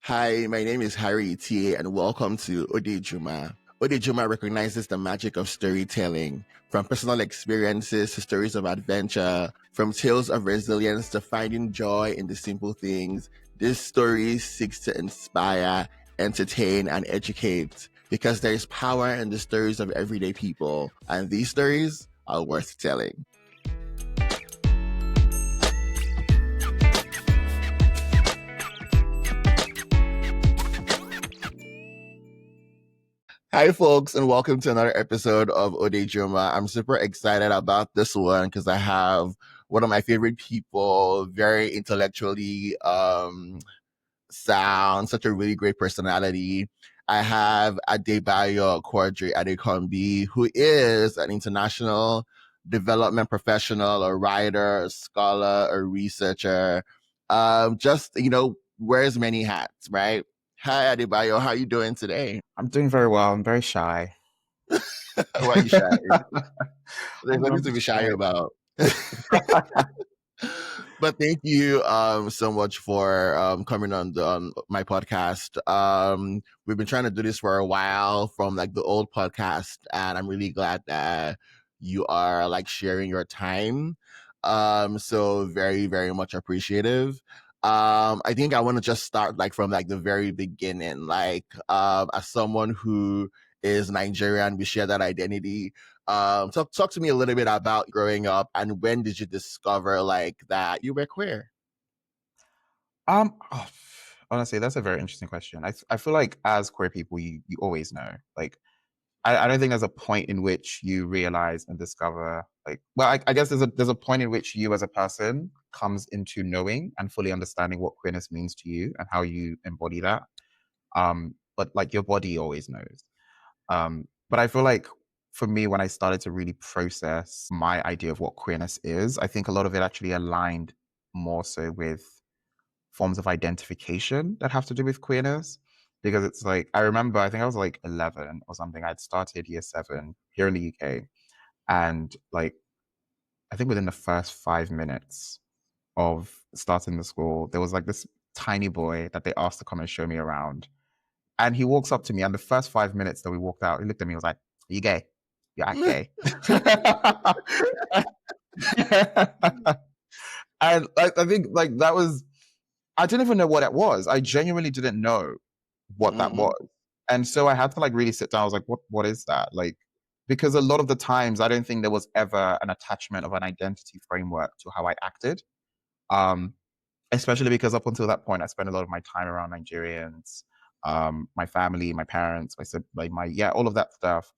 Hi, my name is Harry T, and welcome to Odejuma. Odejuma recognizes the magic of storytelling, from personal experiences to stories of adventure, from tales of resilience to finding joy in the simple things. This story seeks to inspire, entertain, and educate because there is power in the stories of everyday people, and these stories are worth telling. Hi, folks, and welcome to another episode of Odejuma. I'm super excited about this one because I have one of my favorite people, very intellectually sound, such a really great personality. I have Adebayo Quadry-Adekanbi, who is an international development professional, a writer, a scholar, a researcher. Wears many hats, right? Hi, Adebayo. How are you doing today? I'm doing very well. I'm very shy. Why are you shy? There's nothing I'm to be just shy shy. about. But thank you so much for coming on my podcast. We've been trying to do this for a while from like the old podcast, and I'm really glad that you are like sharing your time. So very, very much appreciative. I think I want to just start like from like the very beginning, like as someone who is Nigerian, we share that identity. Talk to me a little bit about growing up and when did you discover like that you were queer? Oh, honestly, that's a very interesting question. I feel like as queer people, you always know. Like, I don't think there's a point in which you realize and discover. Like, well, I guess there's a point in which you as a person comes into knowing and fully understanding what queerness means to you and how you embody that. But like your body always knows. But I feel like for me, when I started to really process my idea of what queerness is, I think a lot of it actually aligned more so with forms of identification that have to do with queerness. Because it's like, I remember, I think I was like 11 or something. I'd started year seven here in the UK. And like, I think within the first 5 minutes of starting the school, there was like this tiny boy that they asked to come and show me around. And he walks up to me, and the first 5 minutes that we walked out, he looked at me and was like, "Are you gay? You act gay." And I think like that was, I didn't even know what it was. I genuinely didn't know what that Mm-hmm. was. And so I had to like really sit down. I was like, what is that? Like, because a lot of the times I don't think there was ever an attachment of an identity framework to how I acted. Um, Especially because up until that point, I spent a lot of my time around Nigerians, my family, my parents, yeah, all of that stuff.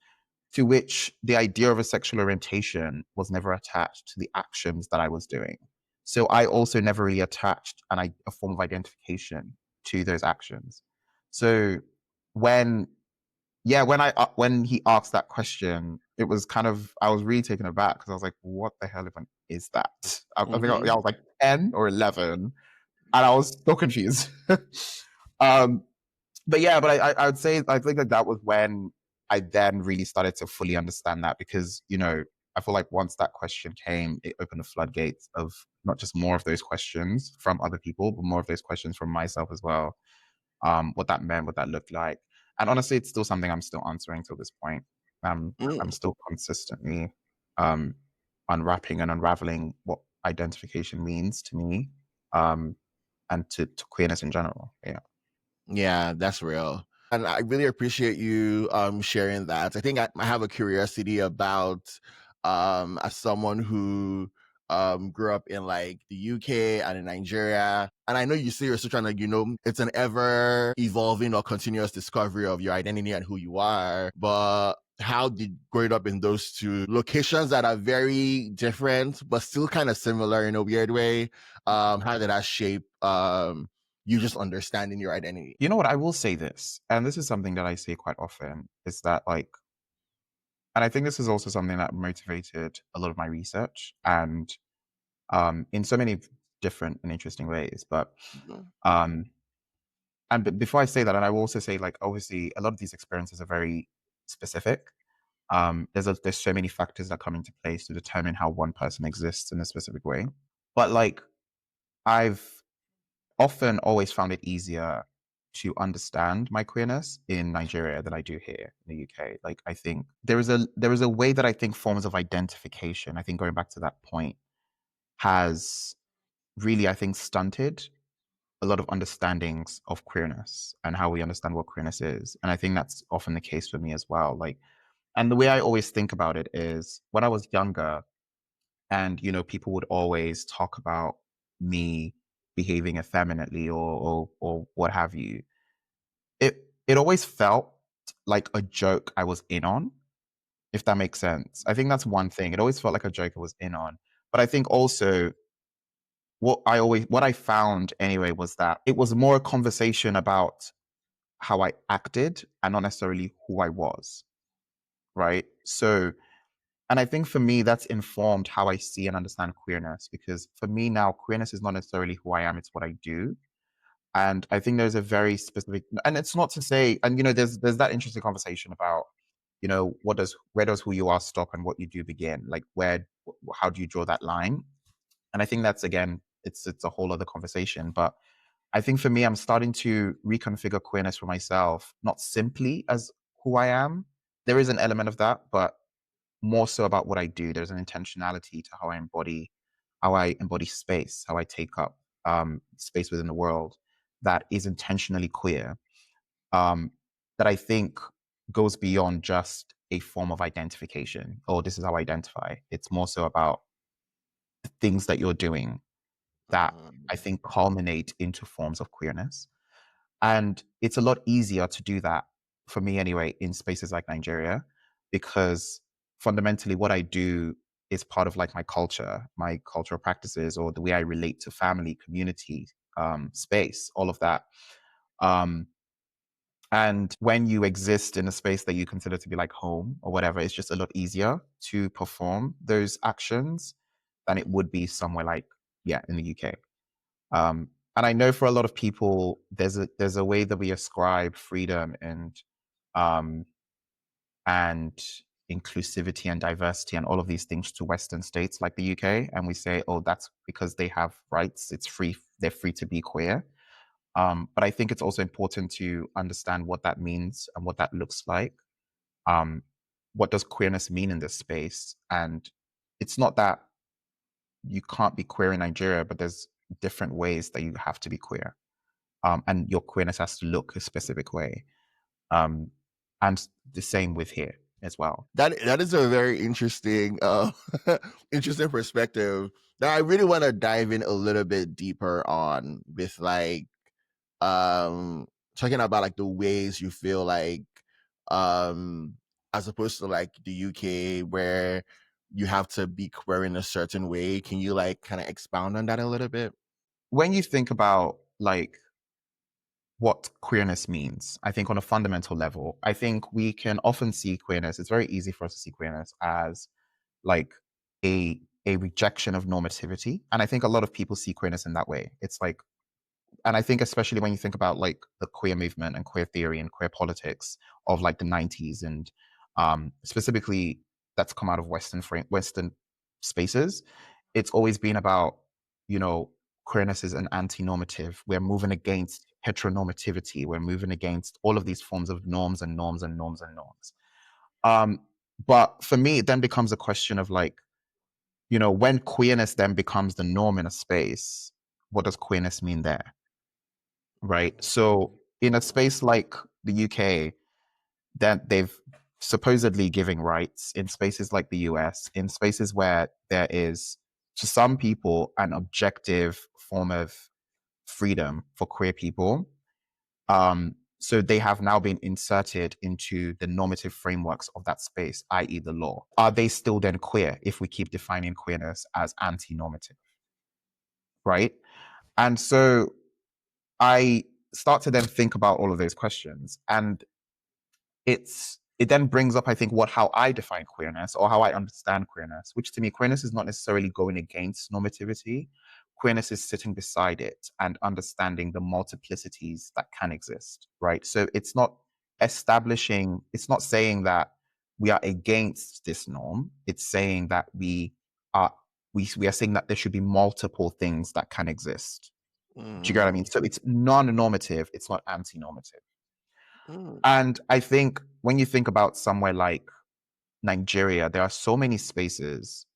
To which the idea of a sexual orientation was never attached to the actions that I was doing. So I also never really attached a form of identification to those actions. So when when he asked that question, it was kind of, I was really taken aback because I was like, what the hell even is that? I think Mm-hmm. I was like 10 or 11 and I was so confused. um, but yeah, but I would say I think that was when I then really started to fully understand that because I feel like once that question came, it opened the floodgates of not just more of those questions from other people, but more of those questions from myself as well. What that meant, what that looked like, and honestly, it's still something I'm still answering till this point. I'm Mm. still consistently um, unwrapping and unraveling what identification means to me. And to queerness in general. Yeah. Yeah, that's real. And I really appreciate you sharing that. I think I have a curiosity about as someone who grew up in like the UK and in Nigeria. And I know you say you're still trying to, it's an ever evolving or continuous discovery of your identity and who you are. But how did growing up in those two locations that are very different but still kind of similar in a weird way, how did that shape you just understanding your identity? You know what? I will say this, and this is something that I say quite often, is that like, and I think this is also something that motivated a lot of my research and in so many different and interesting ways. But Mhm. um, before I say that, and I will also say like, obviously, a lot of these experiences are very specific. There's so many factors that come into place to determine how one person exists in a specific way. But like, I've often always found it easier to understand my queerness in Nigeria than I do here in the UK. Like I think there is a way that I think forms of identification, I think going back to that point, has really, I think, stunted a lot of understandings of queerness and how we understand what queerness is. And I think that's often the case for me as well. Like, and the way I always think about it is when I was younger, and people would always talk about me behaving effeminately or what have you. It always felt like a joke I was in on, if that makes sense. I think that's one thing. It always felt like a joke I was in on. But I think also what I found anyway was that it was more a conversation about how I acted and not necessarily who I was, right? So, and I think for me that's informed how I see and understand queerness, because for me now queerness is not necessarily who I am, it's what I do. And I think there's a very specific, and it's not to say, and there's that interesting conversation about, where does who you are stop and what you do begin? Like how do you draw that line? And I think that's, again, it's a whole other conversation. But I think for me, I'm starting to reconfigure queerness for myself, not simply as who I am. There is an element of that, but more so about what I do. There's an intentionality to how I embody space, how I take up space within the world that is intentionally queer. Um, that I think goes beyond just a form of identification. Oh, this is how I identify. It's more so about the things that you're doing that I think culminate into forms of queerness. And it's a lot easier to do that, for me anyway, in spaces like Nigeria, because fundamentally what I do is part of like my cultural practices, or the way I relate to family, community, space, all of that. Um, and when you exist in a space that you consider to be like home or whatever, it's just a lot easier to perform those actions than it would be somewhere like, yeah, in the UK. And I know for a lot of people, there's a way that we ascribe freedom um, and inclusivity and diversity and all of these things to Western states like the UK, and we say, oh, that's because they have rights. It's free. They're free to be queer. But I think it's also important to understand what that means and what that looks like. Um, what does queerness mean in this space? And it's not that you can't be queer in Nigeria, but there's different ways that you have to be queer. And your queerness has to look a specific way. Um, and the same with here as well. That is a very interesting interesting perspective that I really want to dive in a little bit deeper on, with like um talking about like the ways you feel like, um as opposed to like the UK where you have to be queer in a certain way. Can you like kind of expound on that a little bit? When you think about like what queerness means, I think on a fundamental level, I think we can often see queerness. It's very easy for us to see queerness as like a rejection of normativity, and I think a lot of people see queerness in that way. It's like, and I think especially when you think about like the queer movement and queer theory and queer politics of like the 90s, and specifically that's come out of Western spaces, it's always been about, queerness is an anti-normative. We're moving against heteronormativity. We're moving against all of these forms of norms and norms and norms and norms. Um, but for me, it then becomes a question of like, when queerness then becomes the norm in a space, what does queerness mean there? Right. So in a space like the UK, that they've supposedly giving rights, in spaces like the US, in spaces where there is, to some people, an objective form of freedom for queer people. So they have now been inserted into the normative frameworks of that space, i.e. the law. Are they still then queer if we keep defining queerness as anti-normative? Right. And so I start to then think about all of those questions, and it then brings up, I think, how I define queerness, or how I understand queerness, which to me, queerness is not necessarily going against normativity. Queerness is sitting beside it and understanding the multiplicities that can exist, right? So it's not it's not saying that we are against this norm. It's saying that are we are saying that there should be multiple things that can exist. Do you get what I Mm. mean? So it's non-normative, it's not anti-normative. Mm. And I think when you think about somewhere like Nigeria, there are so many spaces,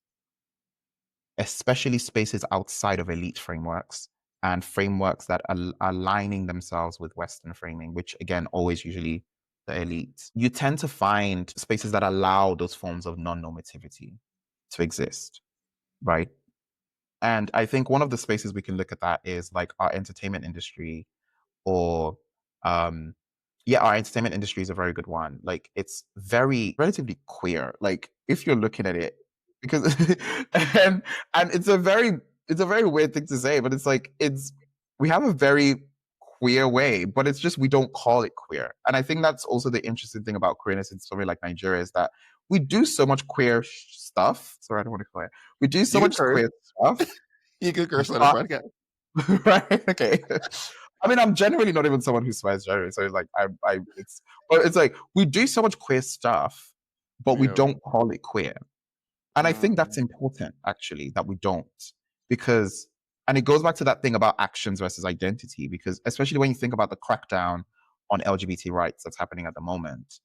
especially spaces outside of elite frameworks and frameworks that are aligning themselves with Western framing, which again, always usually the elite. You tend to find spaces that allow those forms of non-normativity to exist, right? And I think one of the spaces we can look at that is like our entertainment industry, or um yeah, our entertainment industry is a very good one. Like it's very relatively queer, like if you're looking at it, because and it's a very weird thing to say, but it's like it's we have a very queer way, but it's just we don't call it queer. And I think that's also the interesting thing about queerness in somewhere like Nigeria, is that we do so much queer stuff. Sorry, I don't want to call it. We do so You can much curse. queer stuff, You can curse on a but podcast. right? Okay. I mean, I'm generally not even someone who swears generally, so it's like but it's like we do so much queer stuff, but we Yeah. don't call it queer, and I think that's Mm. important actually that we don't, because, and it goes back to that thing about actions versus identity, because especially when you think about the crackdown on LGBT rights that's happening at the moment,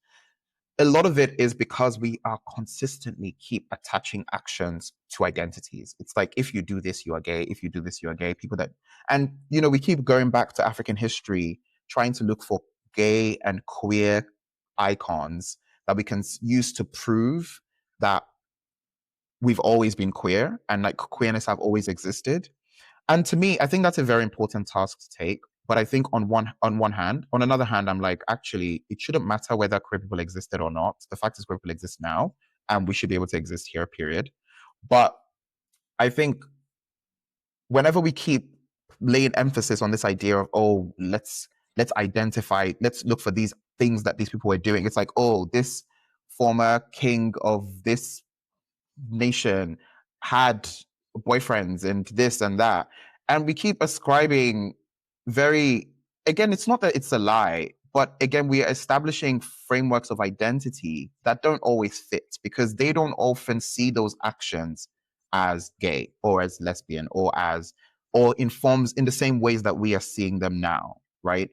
a lot of it is because we are consistently keep attaching actions to identities. It's like, if you do this, you are gay. If you do this, you are gay. People that, and we keep going back to African history, trying to look for gay and queer icons that we can use to prove that we've always been queer and like queerness have always existed. And to me, I think that's a very important task to take. But I think on one hand, on another hand, I'm like, actually, it shouldn't matter whether queer people existed or not. The fact is, queer people exist now, and we should be able to exist here. Period. But I think whenever we keep laying emphasis on this idea of, oh, let's identify, let's look for these things that these people were doing. It's like, oh, this former king of this nation had boyfriends and this and that. And we keep ascribing very, again, it's not that it's a lie, but again, we are establishing frameworks of identity that don't always fit, because they don't often see those actions as gay or as lesbian or in forms in the same ways that we are seeing them now, right?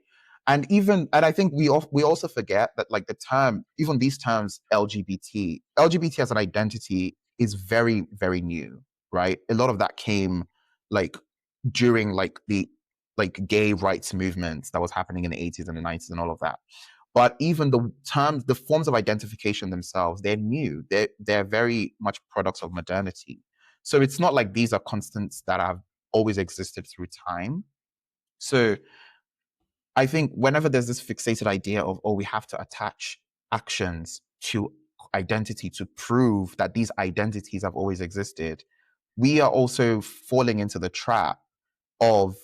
And I think we also forget that, like, the term, even these terms, LGBT as an identity is very, very new, right? A lot of that came like during like the like gay rights movements that was happening in the 80s and the 90s and all of that. But even the terms, the forms of identification themselves, they're new. They're very much products of modernity. So it's not like these are constants that have always existed through time. So I think whenever there's this fixated idea of, oh, we have to attach actions to identity to prove that these identities have always existed, we are also falling into the trap of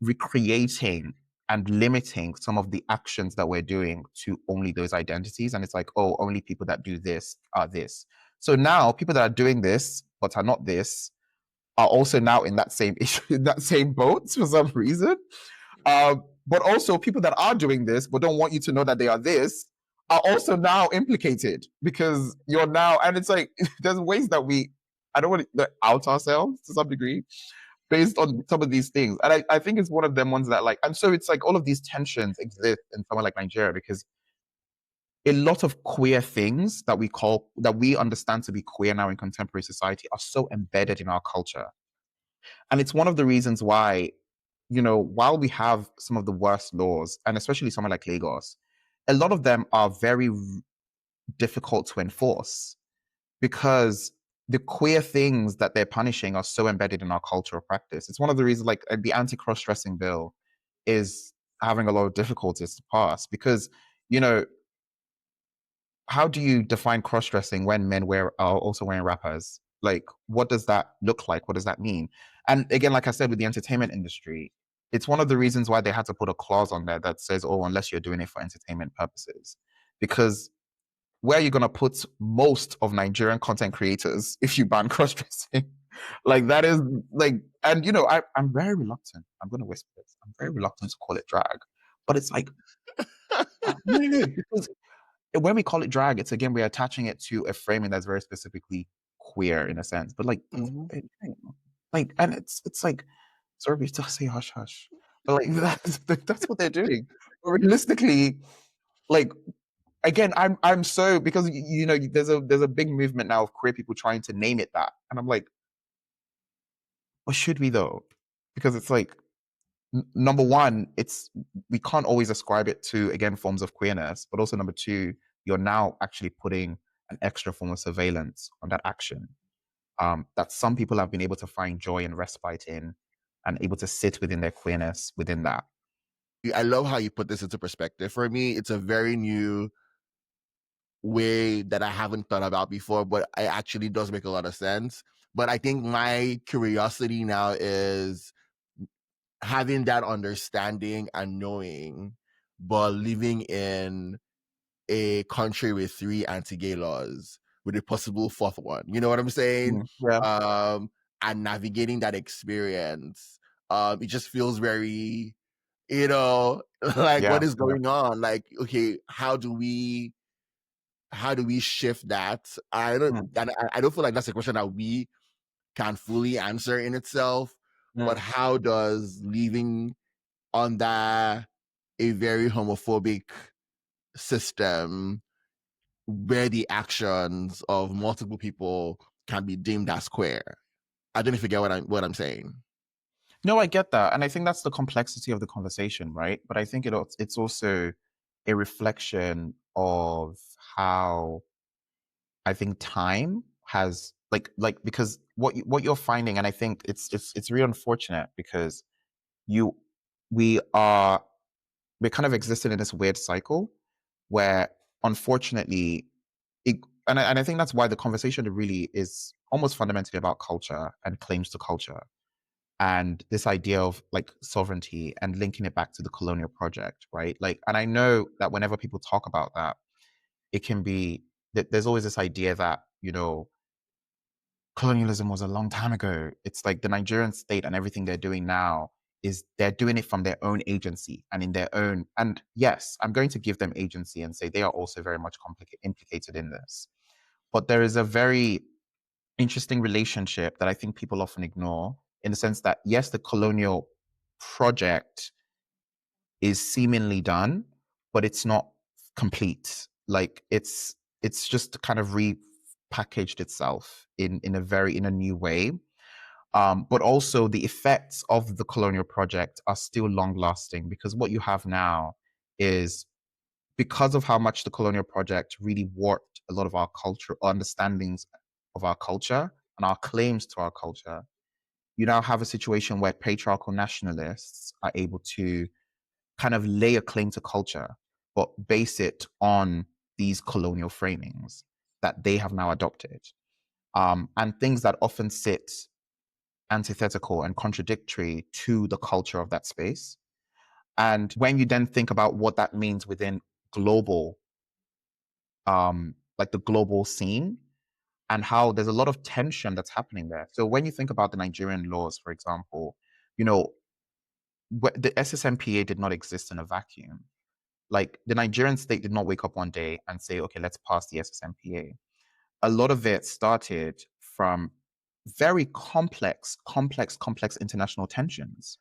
recreating and limiting some of the actions that we're doing to only those identities. And it's like, oh, only people that do this are this. So now people that are doing this but are not this are also now in that same issue, in that same boat for some reason. But also people that are doing this but don't want you to know that they are this are also now implicated, because you're now, and it's like there's ways that I don't want to out ourselves to some degree based on some of these things. And I think it's one of them ones that, like, and so it's like all of these tensions exist in somewhere like Nigeria, because a lot of queer things that we understand to be queer now in contemporary society are so embedded in our culture. And it's one of the reasons why, while we have some of the worst laws, and especially somewhere like Lagos, a lot of them are very difficult to enforce, because the queer things that they're punishing are so embedded in our cultural practice. It's one of the reasons, like, the anti-cross-dressing bill is having a lot of difficulties to pass, because, how do you define cross-dressing when men are also wearing wrappers? Like, what does that look like? What does that mean? And again, like I said, with the entertainment industry, it's one of the reasons why they had to put a clause on there that says, oh, unless you're doing it for entertainment purposes. Because where are you going to put most of Nigerian content creators if you ban cross-dressing? Like, that is like, and I'm very reluctant. I'm going to whisper this. I'm very reluctant to call it drag, but it's like, no, because when we call it drag, it's, again, we're attaching it to a framing that's very specifically queer in a sense. But like, Hmm. like, and it's like, sorry, we still say hush hush, but like that's what they're doing. But realistically, like again, I'm so because you know there's a big movement now of queer people trying to name it that, and I'm like, well, should we though? Because it's like number one, it's we can't always ascribe it to again forms of queerness, but also number two, you're now actually putting an extra form of surveillance on that action that some people have been able to find joy and respite in, and able to sit within their queerness within that. I love how you put this into perspective. For me, it's a very new way that I haven't thought about before, but it actually does make a lot of sense. But I think my curiosity now is having that understanding and knowing, but living in a country with 3 anti-gay laws, with a possible fourth one. You know what I'm saying? Yeah. And navigating that experience. It just feels very, you know, like Yeah. what is Yeah. going on? Like, okay, how do we shift that? Mm, I don't feel like that's a question that we can fully answer in itself, but mm. how does living under a very homophobic system where the actions of multiple people can be deemed as queer? I don't know if you get what I'm saying. No, I get that, and I think that's the complexity of the conversation, right? But I think it's also a reflection of how I think time has because what you're finding, and I think it's really unfortunate because you we are we're kind of existing in this weird cycle where unfortunately and I think that's why the conversation really is almost fundamentally about culture and claims to culture and this idea of like sovereignty and linking it back to the colonial project, right? Like, and I know that whenever people talk about that, it can be that there's always this idea that, you know, colonialism was a long time ago. It's like the Nigerian state and everything they're doing now is they're doing it from their own agency and in their own. And yes, I'm going to give them agency and say they are also very much implicated in this. But there is a very interesting relationship that I think people often ignore in the sense that, yes, the colonial project is seemingly done, but it's not complete. Like it's just kind of repackaged itself in a new way. But also the effects of the colonial project are still long lasting because what you have now is because of how much the colonial project really warped a lot of our culture understandings of our culture and our claims to our culture. You now have a situation where patriarchal nationalists are able to kind of lay a claim to culture, but base it on these colonial framings that they have now adopted. And things that often sit antithetical and contradictory to the culture of that space. And when you then think about what that means within global, like the global scene, and how there's a lot of tension that's happening there. So when you think about the Nigerian laws, for example, you know, the SSMPA did not exist in a vacuum. Like the Nigerian state did not wake up one day and say, okay, let's pass the SSMPA. A lot of it started from very complex international tensions,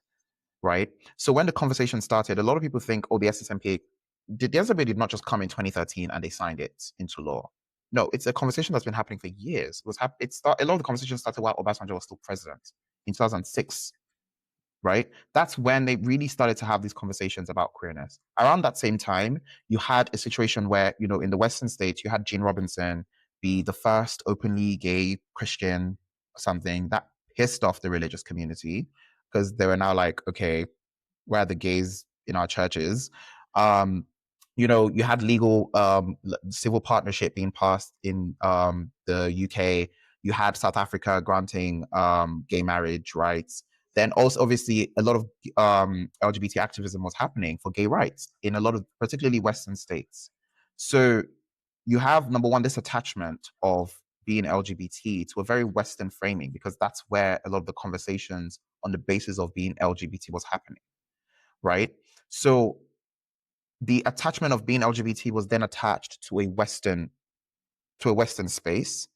right? So when the conversation started, a lot of people think, oh, the SSMPA, the SSMPA did not just come in 2013 and they signed it into law. No, it's a conversation that's been happening for years. A lot of the conversation started while Obasanjo was still president in 2006, right? That's when they really started to have these conversations about queerness. Around that same time, you had a situation where, you know, in the Western states, you had Gene Robinson be the first openly gay Christian or something that pissed off the religious community because they were now like, okay, where are the gays in our churches? Um, you know, you had legal civil partnership being passed in the UK. You had South Africa granting gay marriage rights. Then also, obviously, a lot of LGBT activism was happening for gay rights in a lot of, particularly Western states. So you have number one, this attachment of being LGBT to a very Western framing because that's where a lot of the conversations on the basis of being LGBT was happening, right? So the attachment of being LGBT was then attached to a Western space.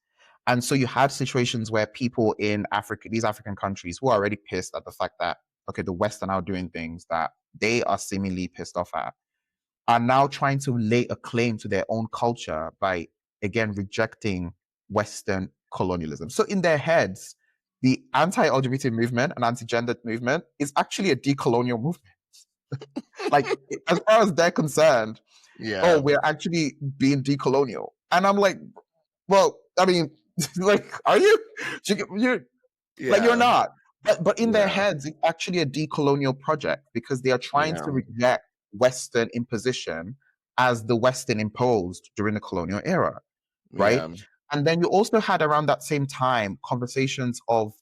And so you had situations where people in Africa, these African countries, who are already pissed at the fact that okay, the West are now doing things that they are seemingly pissed off at, are now trying to lay a claim to their own culture by, again, rejecting Western colonialism. So in their heads, the anti-LGBT movement and anti-gender movement is actually a decolonial movement. Like, as far as they're concerned, oh, Yeah. we're actually being decolonial. And I'm like, well, I mean, like, are you? You're like, you're Yeah. not. But in their Yeah. heads, it's actually a decolonial project because they are trying Yeah. to reject Western imposition as the Western imposed during the colonial era, right? Yeah. And then you also had around that same time conversations of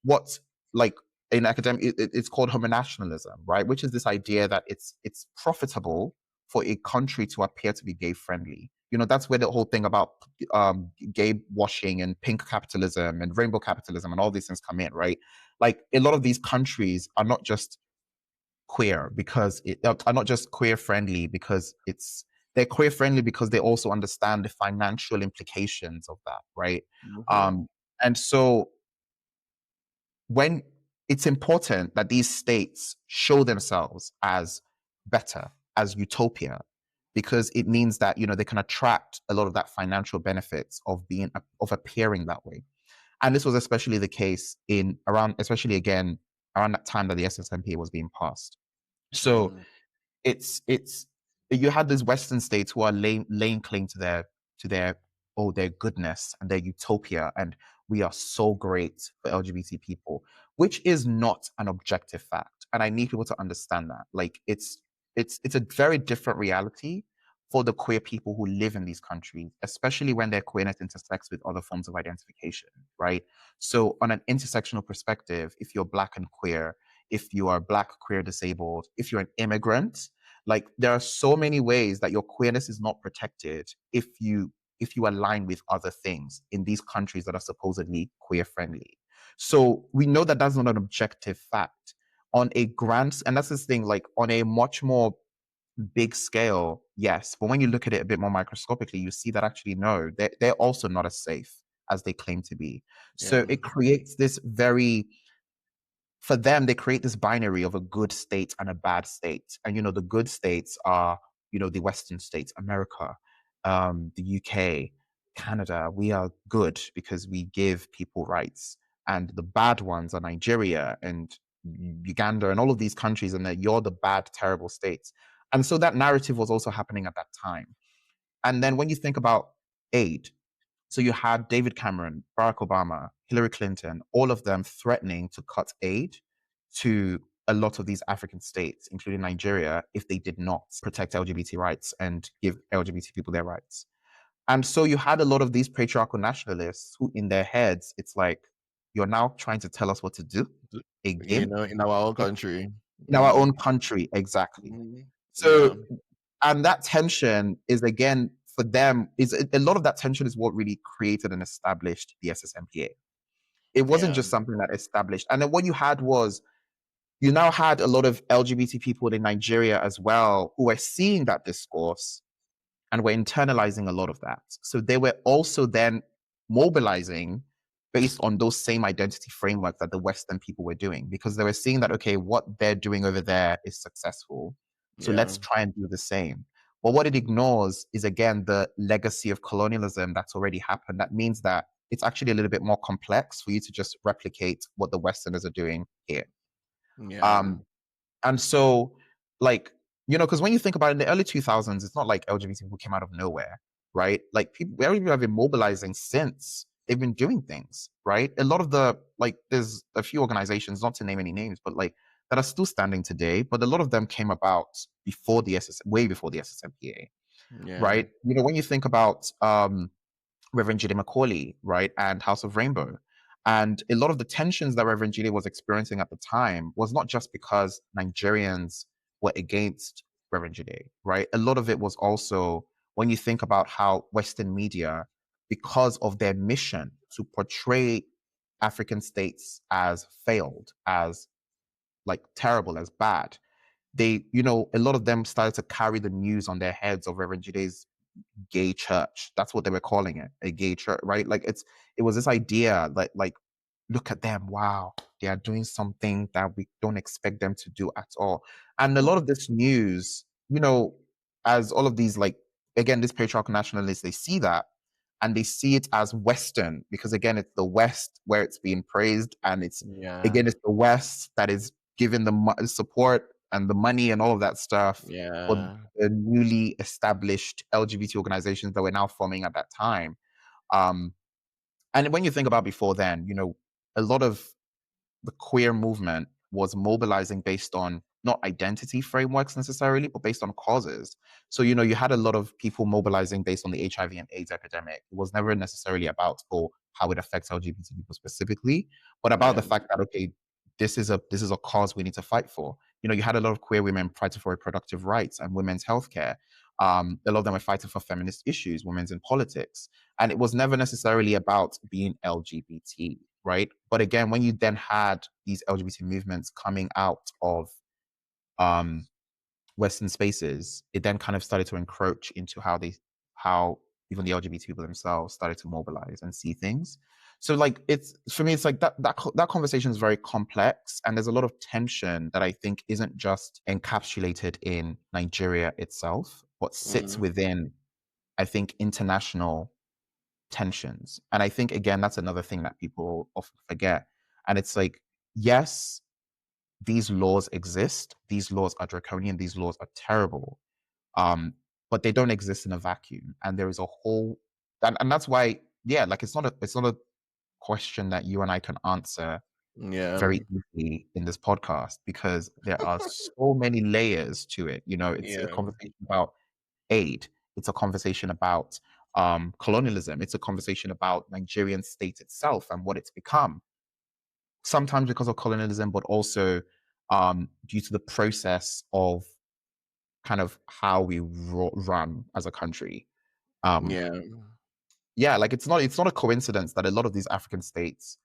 what, like, in academic, it's called homonationalism, right? Which is this idea that it's profitable for a country to appear to be gay friendly. You know, that's where the whole thing about gay washing and pink capitalism and rainbow capitalism and all these things come in, right? Like, a lot of these countries are not just queer because are not just queer friendly because they're queer friendly because they also understand the financial implications of that, right? Hmm. Um, and so when it's important that these states show themselves as better, as utopia, because it means that, you know, they can attract a lot of that financial benefits of appearing that way. And this was especially the case in around, especially again around that time that the SSMP was being passed. So Hmm. it's you had these Western states who are laying claim to their their goodness and their utopia, and we are so great for LGBT people, which is not an objective fact. And I need people to understand that. Like, it's a very different reality for the queer people who live in these countries, especially when their queerness intersects with other forms of identification, right? So on an intersectional perspective, if you're Black and queer, if you are Black, queer, disabled, if you're an immigrant, like, there are so many ways that your queerness is not protected if you align with other things in these countries that are supposedly queer friendly. So we know that that's not an objective fact. On a grand, and that's this thing, like, on a much more big scale, yes. But when you look at it a bit more microscopically, you see that actually, no, they're also not as safe as they claim to be. So Yeah. it creates this very, for them, they create this binary of a good state and a bad state. And, you know, the good states are, you know, the Western states, America, the UK, Canada. We are good because we give people rights. And the bad ones are Nigeria and Uganda and all of these countries, and that you're the bad, terrible states. And so that narrative was also happening at that time. And then when you think about aid, so you had David Cameron, Barack Obama, Hillary Clinton, all of them threatening to cut aid to a lot of these African states, including Nigeria, if they did not protect LGBT rights and give LGBT people their rights. And so you had a lot of these patriarchal nationalists who, in their heads, it's like, you're now trying to tell us what to do You again know, in our own country. in our Hmm. own country. Exactly. Hmm. So, Yeah. and that tension is, again, for them, is a lot of that tension is what really created and established the SSMPA. It wasn't Yeah. just something that established. And then what you had was, you now had a lot of LGBT people in Nigeria as well who were seeing that discourse and were internalizing a lot of that. So they were also then mobilizing based on those same identity frameworks that the Western people were doing, because they were seeing that, okay, what they're doing over there is successful. So Yeah. let's try and do the same. But what it ignores is, again, the legacy of colonialism that's already happened. That means that it's actually a little bit more complex for you to just replicate what the Westerners are doing here. Yeah. Um, and so, like, you know, because when you think about it, in the early 2000s, it's not like LGBT people came out of nowhere, right? Like, people have been mobilizing since. They've been doing things, right? A lot of the, like, there's a few organizations, not to name any names, but like, that are still standing today, but a lot of them came about before way before the SSMPA, Yeah. right? You know, when you think about Reverend Jide Macaulay, right, and House of Rainbow. And a lot of the tensions that Reverend Jide was experiencing at the time was not just because Nigerians were against Reverend Jide, right? A lot of it was also when you think about how Western media, because of their mission to portray African states as failed, as like terrible, as bad, they, you know, a lot of them started to carry the news on their heads of Reverend Jide's gay church. That's what they were calling it, a gay church, right? Like, it was this idea that, like, look at them, wow, they are doing something that we don't expect them to do at all. And a lot of this news, as all of these, like, again, these patriarchal nationalists, they see that and they see it as Western because, again, it's the West where it's being praised. And Yeah. again, it's the West that is giving the support and the money and all of that stuff for Yeah. the newly established LGBT organizations that were now forming at that time. Um, and when you think about before then, a lot of the queer movement was mobilizing based on not identity frameworks necessarily, but based on causes. So, you had a lot of people mobilizing based on the HIV and AIDS epidemic. It was never necessarily about how it affects LGBT people specifically, but about the Yeah. fact that, okay, this is a cause we need to fight for. You had a lot of queer women fighting for reproductive rights and women's healthcare. A lot of them were fighting for feminist issues, women's in politics. And it was never necessarily about being LGBT, right? But again, when you then had these LGBT movements coming out of um, Western spaces, it then kind of started to encroach into how even the LGBT people themselves started to mobilize and see things. So, like, it's for me, it's like that conversation is very complex, and there's a lot of tension that I think isn't just encapsulated in Nigeria itself, but sits Mm. within, I think, international tensions. And I think, again, that's another thing that people often forget. And it's like, yes, these laws exist. These laws are draconian. These laws are terrible. But they don't exist in a vacuum. And there is a whole, and that's why, yeah, like it's not a question that you and I can answer Yeah. very easily in this podcast because there are so many layers to it. It's a Yeah. conversation about aid. It's a conversation about colonialism. It's a conversation about Nigerian state itself and what it's become. Sometimes because of colonialism, but also due to the process of kind of how we run as a country. Um, Yeah. yeah, like it's not a coincidence that a lot of these African states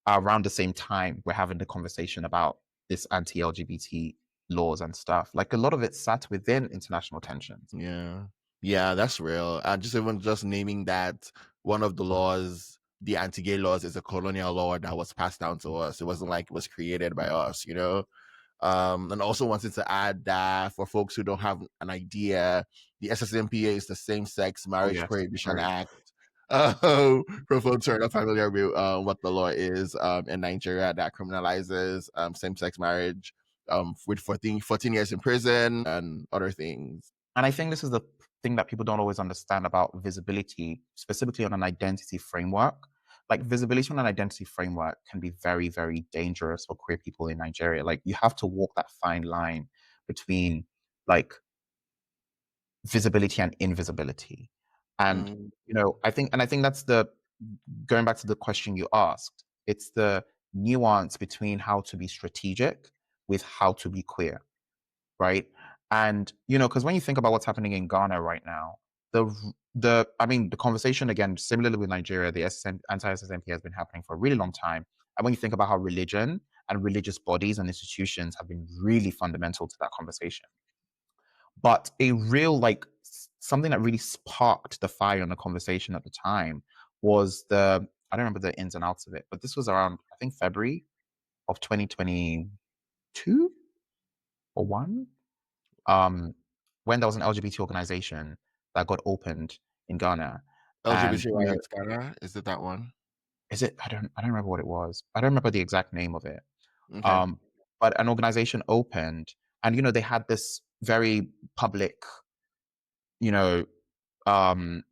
are around the same time we're having the conversation about this anti-LGBT laws and stuff. Like a lot of it sat within international tensions. Yeah. Yeah, that's real. And just naming that one of the laws, the anti-gay laws, is a colonial law that was passed down to us. It wasn't like it was created by us, you know? And also wanted to add that for folks who don't have an idea, the SSMPA is the Same Sex Oh Marriage yes, Prohibition right. Act. For folks who are not familiar with what the law is in Nigeria, that criminalizes same sex marriage with 14 years in prison and other things. And I think this is the thing that people don't always understand about visibility, specifically on an identity framework. Like visibility on an identity framework can be very, very dangerous for queer people in Nigeria. Like you have to walk that fine line between like visibility and invisibility. And Mm, I think that's the going back to the question you asked, it's the nuance between how to be strategic with how to be queer, right? And because when you think about what's happening in Ghana right now, the conversation again, similarly with Nigeria, the anti-SSMP has been happening for a really long time. And when you think about how religion and religious bodies and institutions have been really fundamental to that conversation, but a real like something that really sparked the fire in the conversation at the time was I don't remember the ins and outs of it, but this was around I think February of 2022 or one, um, when there was an LGBT organization that got opened in Ghana. And LGBT rights, Ghana, is it that one? is it? I don't remember what it was. I don't remember the exact name of it. Okay. Um, but an organization opened, and they had this very public, you know, um,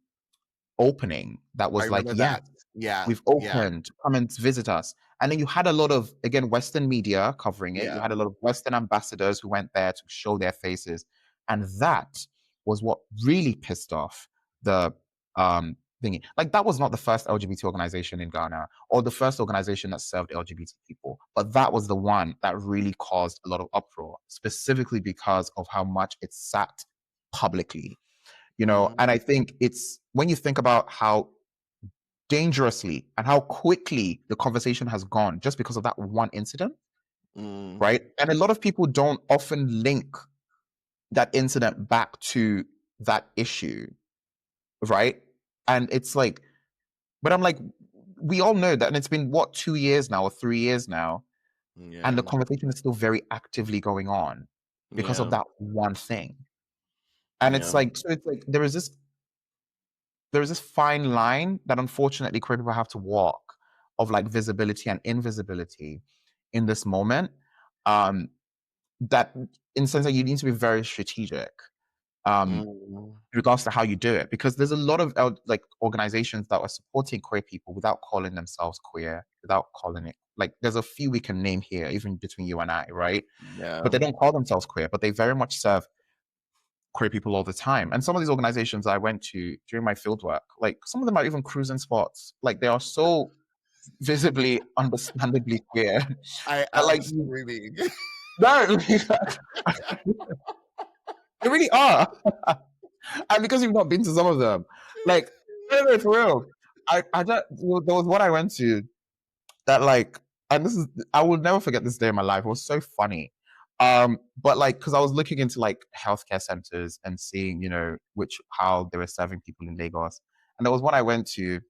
opening that I was like, remember yes, that. Yeah. we've Yeah. opened, come and visit us. And then you had a lot of, again, Western media covering it. You Yeah. had a lot of Western ambassadors who went there to show their faces. And that was what really pissed off the thingy. Like, that was not the first LGBT organization in Ghana or the first organization that served LGBT people. But that was the one that really caused a lot of uproar, specifically because of how much it sat publicly. Mm, And I think it's when you think about how dangerously and how quickly the conversation has gone just because of that one incident, mm, right? And a lot of people don't often link that incident back to that issue, right? And it's like, but I'm like, we all know that, and it's been what, 2 years now or 3 years now. And the Yeah. conversation is still very actively going on because of Yeah. that one thing. And it's Yeah. like, so it's like there is this fine line that unfortunately queer people have to walk of like visibility and invisibility in this moment. Um, that in the sense that you need to be very strategic. Um, Mm. in regards to how you do it, because there's a lot of like organizations that are supporting queer people without calling themselves queer, without calling it like there's a few we can name here, even between you and I, right? But Yeah. they don't call themselves queer, but they very much serve queer people all the time. And some of these organizations I went to during my fieldwork, like some of them are even cruising spots. Like they are so visibly, understandably queer I that am like screaming. no, they really are. And because you've not been to some of them, like, no, no, for real. I don't, well, there was one I went to that, like, and this is, I will never forget this day in my life. It was so funny. But like, because I was looking into like healthcare centers and seeing, how they were serving people in Lagos. And there was one I went to,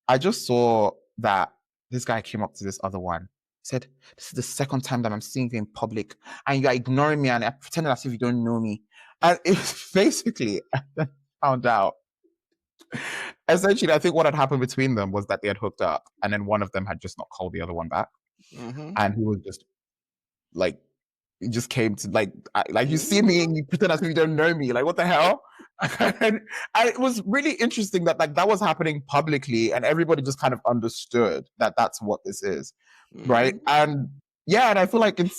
I just saw that this guy came up to this other one. He said, "This is the second time that I'm seeing you in public, and you are ignoring me and pretending as if you don't know me." And it was basically, I then found out, essentially, I think what had happened between them was that they had hooked up, and then one of them had just not called the other one back. Mm-hmm. And he was just like, he just came to like you see me and Mm-hmm. you pretend as if you don't know me. Like, what the hell? And it was really interesting that like that was happening publicly and everybody just kind of understood that that's what this is, right? Mm-hmm. And yeah, and I feel like it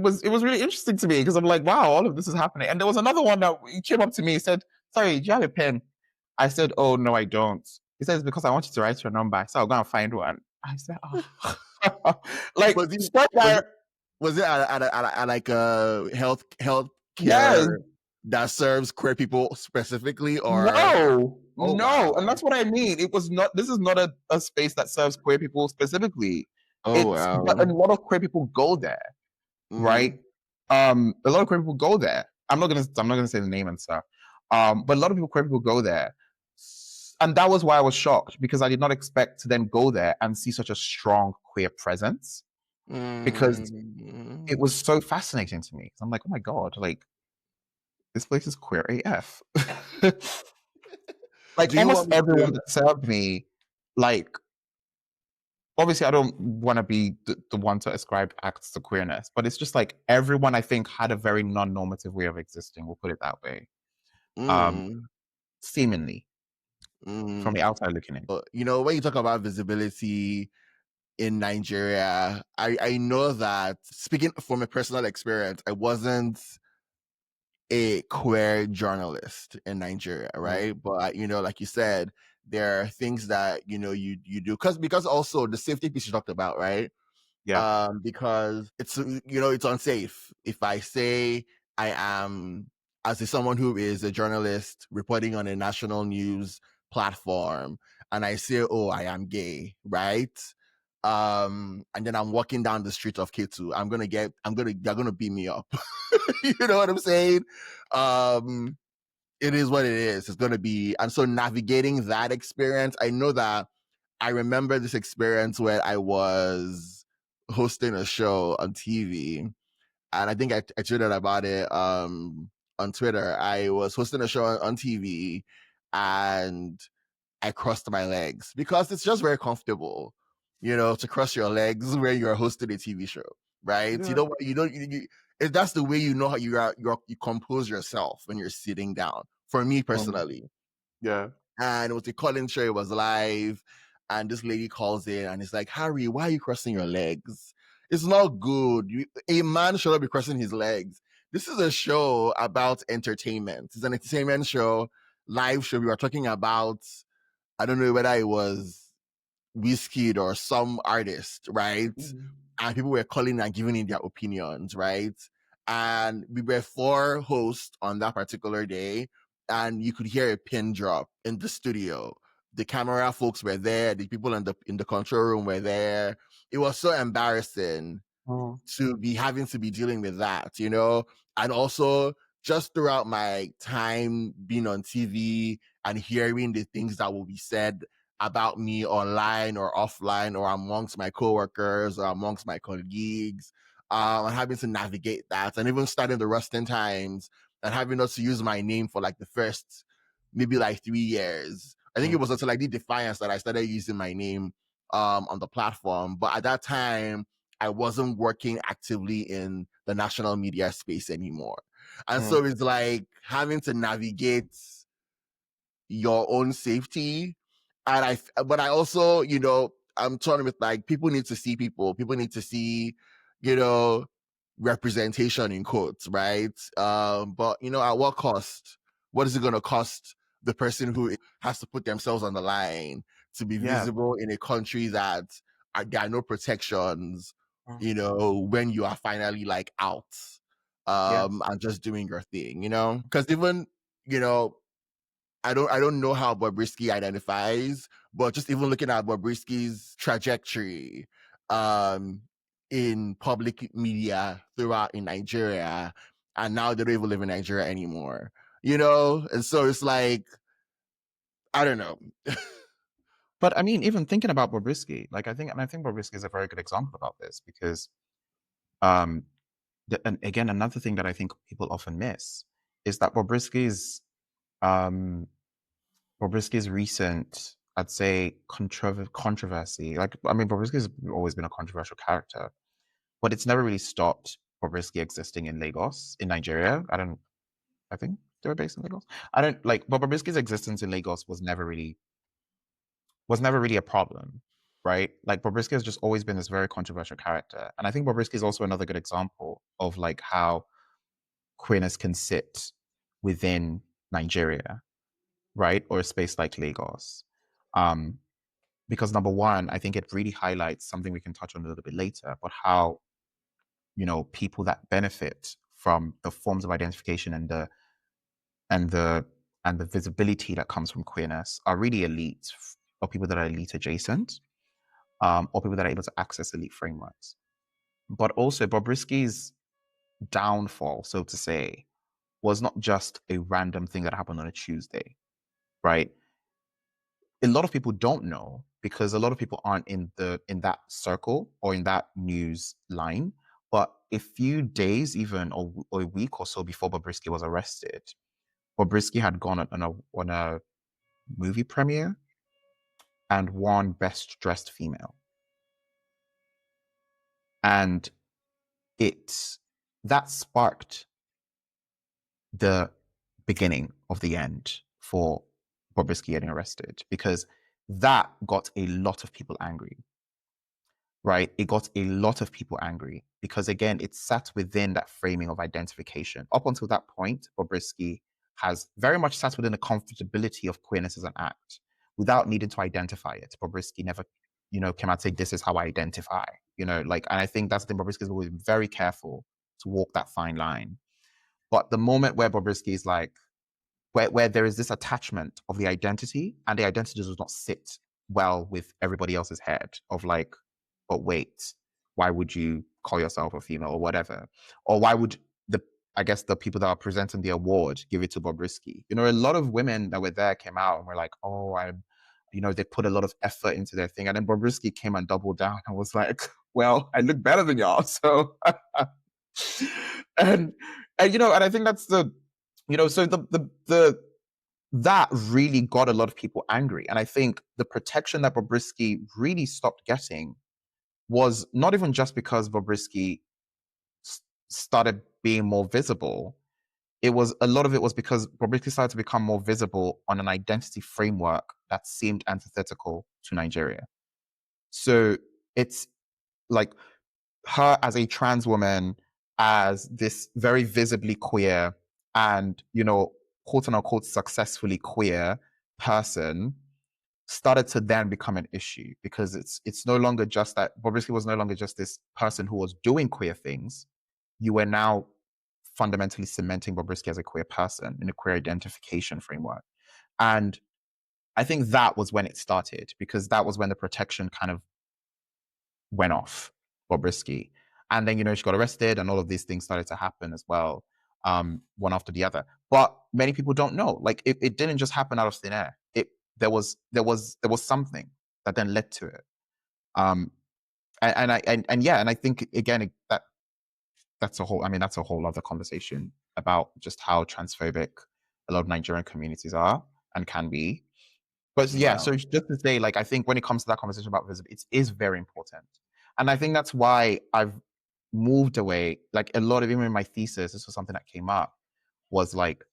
was really interesting to me because I'm like, wow, all of this is happening. And there was another one that he came up to me, he said, "Sorry, do you have a pen?" I said, "Oh no, I don't." He says, "Because I want you to write your number." So I'll go and find one. I said, "Oh." Like, Was he stop was that. it was it at like a health Yes. care that serves queer people specifically, or No, oh no. And wow. that's what I mean. This is not a space that serves queer people specifically. Oh But a wow. lot of queer people go there, right? Mm-hmm. A lot of queer people go there. I'm not gonna say the name and stuff. But a lot of queer people go there. And that was why I was shocked because I did not expect to then go there and see such a strong queer presence because Mm-hmm. it was so fascinating to me. I'm like, oh my God, like this place is queer AF. Like Do you almost want me everyone to? that served me, like obviously I don't want to be the one to ascribe acts to queerness, but it's just like everyone I think had a very non-normative way of existing. We'll put it that way. Um, Mm, seemingly from mm. the outside looking in. When you talk about visibility in Nigeria, I know that speaking from a personal experience, I wasn't a queer journalist in Nigeria, Mm. right? But like you said, there are things that you do because also the safety piece you talked about, right? Yeah. Because it's unsafe if I say I am someone who is a journalist reporting on a national news platform and I say, oh, I am gay, right? And then I'm walking down the street of K2, they're gonna beat me up. You know what I'm saying? um it is what it is. It's gonna be, and so navigating that experience, I know that I remember this experience where I was hosting a show on TV, and I think I tweeted about it on Twitter. I was hosting a show on TV, and I crossed my legs because it's just very comfortable, to cross your legs when you're hosting a TV show, right? Yeah. You don't if that's the way how you compose yourself when you're sitting down. For me Mm. personally, Yeah. and it was a call-in show. It was live, and this lady calls in and it's like, "Harry, why are you crossing your legs? It's not good. A man should not be crossing his legs. This is a show about entertainment. It's an entertainment show, live show. We were talking about, I don't know whether it was Wizkid or some artist, right? Mm. And people were calling and giving in their opinions, right? And we were 4 hosts on that particular day, and you could hear a pin drop in the studio. The camera folks were there, the people in the control room were there. It was so embarrassing Mm. to be having to be dealing with that. And also just throughout my time being on TV and hearing the things that will be said about me online or offline or amongst my coworkers or amongst my colleagues, and having to navigate that, and even starting the Rustin Times and having us to use my name for like the first maybe like 3 years. I think it was until I did Defiance that I started using my name on the platform. But at that time, I wasn't working actively in the national media space anymore. And so it's like having to navigate your own safety. But I also, I'm torn with like, people need to see people. People need to see, you know, representation in quotes, right? But at what cost? What is it going to cost the person who has to put themselves on the line to be Yeah. visible in a country that there are no protections, Mm. when you are finally like out, Yeah. and just doing your thing, because even, you know, I don't know how Bobrisky identifies, but just even looking at Bobrisky's trajectory in public media throughout in Nigeria, and now they don't even live in Nigeria anymore. And so it's like, I don't know. But I mean, even thinking about Bobrisky, like I think Bobrisky is a very good example about this because, um, and again, another thing that I think people often miss is that um, Bobrisky's recent, I'd say, controversy. Like, I mean, Bobrisky's always been a controversial character, but it's never really stopped Bobrisky existing in Lagos, in Nigeria. I think they're based in Lagos. I don't like, but Bobrisky's existence in Lagos was never really a problem, right? Like Bobrisky has just always been this very controversial character, and I think Bobrisky is also another good example of like how queerness can sit within Nigeria, right, or a space like Lagos. Um, because number one, I think it really highlights something we can touch on a little bit later, but how people that benefit from the forms of identification and the and the visibility that comes from queerness are really elite, or people that are elite adjacent, or people that are able to access elite frameworks. But also, Bobrisky's downfall, so to say, was not just a random thing that happened on a Tuesday, right? A lot of people don't know because a lot of people aren't in that circle or in that news line. But a few days, even or a week or so before Bobrisky was arrested, Bobrisky had gone on a movie premiere and won Best Dressed Female, and it that sparked the beginning of the end for Bobrisky getting arrested because that got a lot of people angry, right? It got a lot of people angry because, again, it sat within that framing of identification. Up until that point, Bobrisky has very much sat within the comfortability of queerness as an act without needing to identify it. Bobrisky never, came out and say, this is how I identify, and I think that's the thing. Bobrisky is always very careful to walk that fine line. But the moment where Bobrisky is like, where there is this attachment of the identity, and the identity does not sit well with everybody else's head of like, but wait, why would you call yourself a female or whatever? Or why would I guess the people that are presenting the award give it to Bobrisky? A lot of women that were there came out and were like, oh, they put a lot of effort into their thing. And then Bobrisky came and doubled down and was like, well, I look better than y'all. So, and and I think that's so that really got a lot of people angry. And I think the protection that Bobrisky really stopped getting was not even just because Bobrisky started being more visible. It was a lot of it was because Bobrisky started to become more visible on an identity framework that seemed antithetical to Nigeria. So it's like her as a trans woman, as this very visibly queer and, quote unquote, successfully queer person, started to then become an issue because it's no longer just that Bobrisky was no longer just this person who was doing queer things. You were now fundamentally cementing Bobrisky as a queer person in a queer identification framework. And I think that was when it started, because that was when the protection kind of went off Bobrisky. And then, she got arrested and all of these things started to happen as well, one after the other. But many people don't know. Like, it didn't just happen out of thin air. there was something that then led to it. Um, and I think again that's a whole. I mean, that's a whole other conversation about just how transphobic a lot of Nigerian communities are and can be. But yeah, Wow. so just to say, like, I think when it comes to that conversation about visibility, it is very important, and I think that's why I've moved away. Like a lot of even in my thesis, this was something that came up was like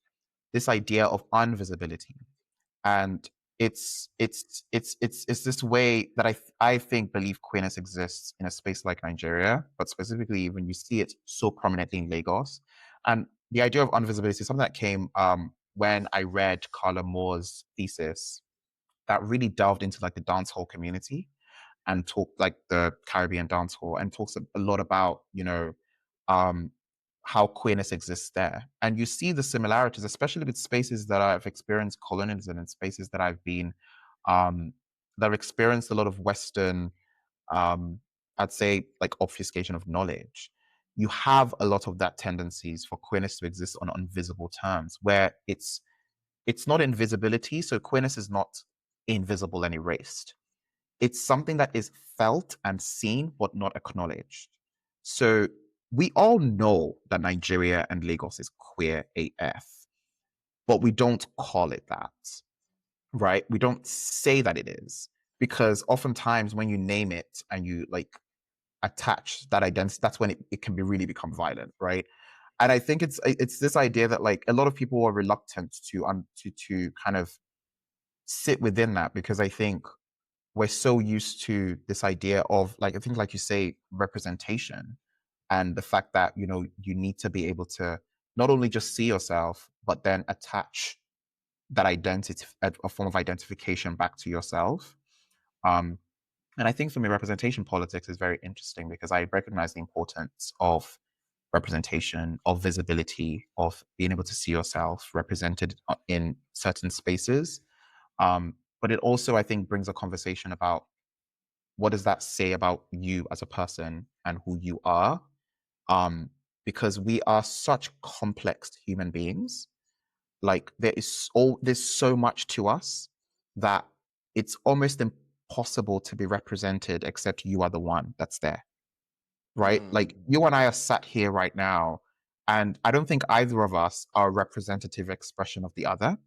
this idea of invisibility, and it's this way that I think believe queerness exists in a space like Nigeria, but specifically when you see it so prominently in Lagos, and the idea of invisibility is something that came when I read Carla Moore's thesis that really delved into like the dancehall community and talked like the Caribbean dancehall and talks a lot about um, how queerness exists there, and you see the similarities, especially with spaces that I've experienced colonialism and spaces that I've been um, that have experienced a lot of Western, um, I'd say like obfuscation of knowledge. You have a lot of that tendencies for queerness to exist on invisible terms, where it's not invisibility. So queerness is not invisible and erased. It's something that is felt and seen, but not acknowledged. So we all know that Nigeria and Lagos is queer AF, but we don't call it that, right? We don't say that it is because oftentimes when you name it and you like attach that identity, that's when it can be really become violent, right? And I think it's this idea that like a lot of people are reluctant to kind of sit within that because I think we're so used to this idea of like I think like you say representation and the fact that you need to be able to not only just see yourself but then attach that identity, a form of identification back to yourself. um, and I think for me representation politics is very interesting because I recognize the importance of representation, of visibility, of being able to see yourself represented in certain spaces. But it also I think brings a conversation about what does that say about you as a person and who you are? Um, because we are such complex human beings. Like there's so much to us that it's almost impossible to be represented except you are the one that's there, right? Like Mm, you and I are sat here right now, and I don't think either of us are a representative expression of the other,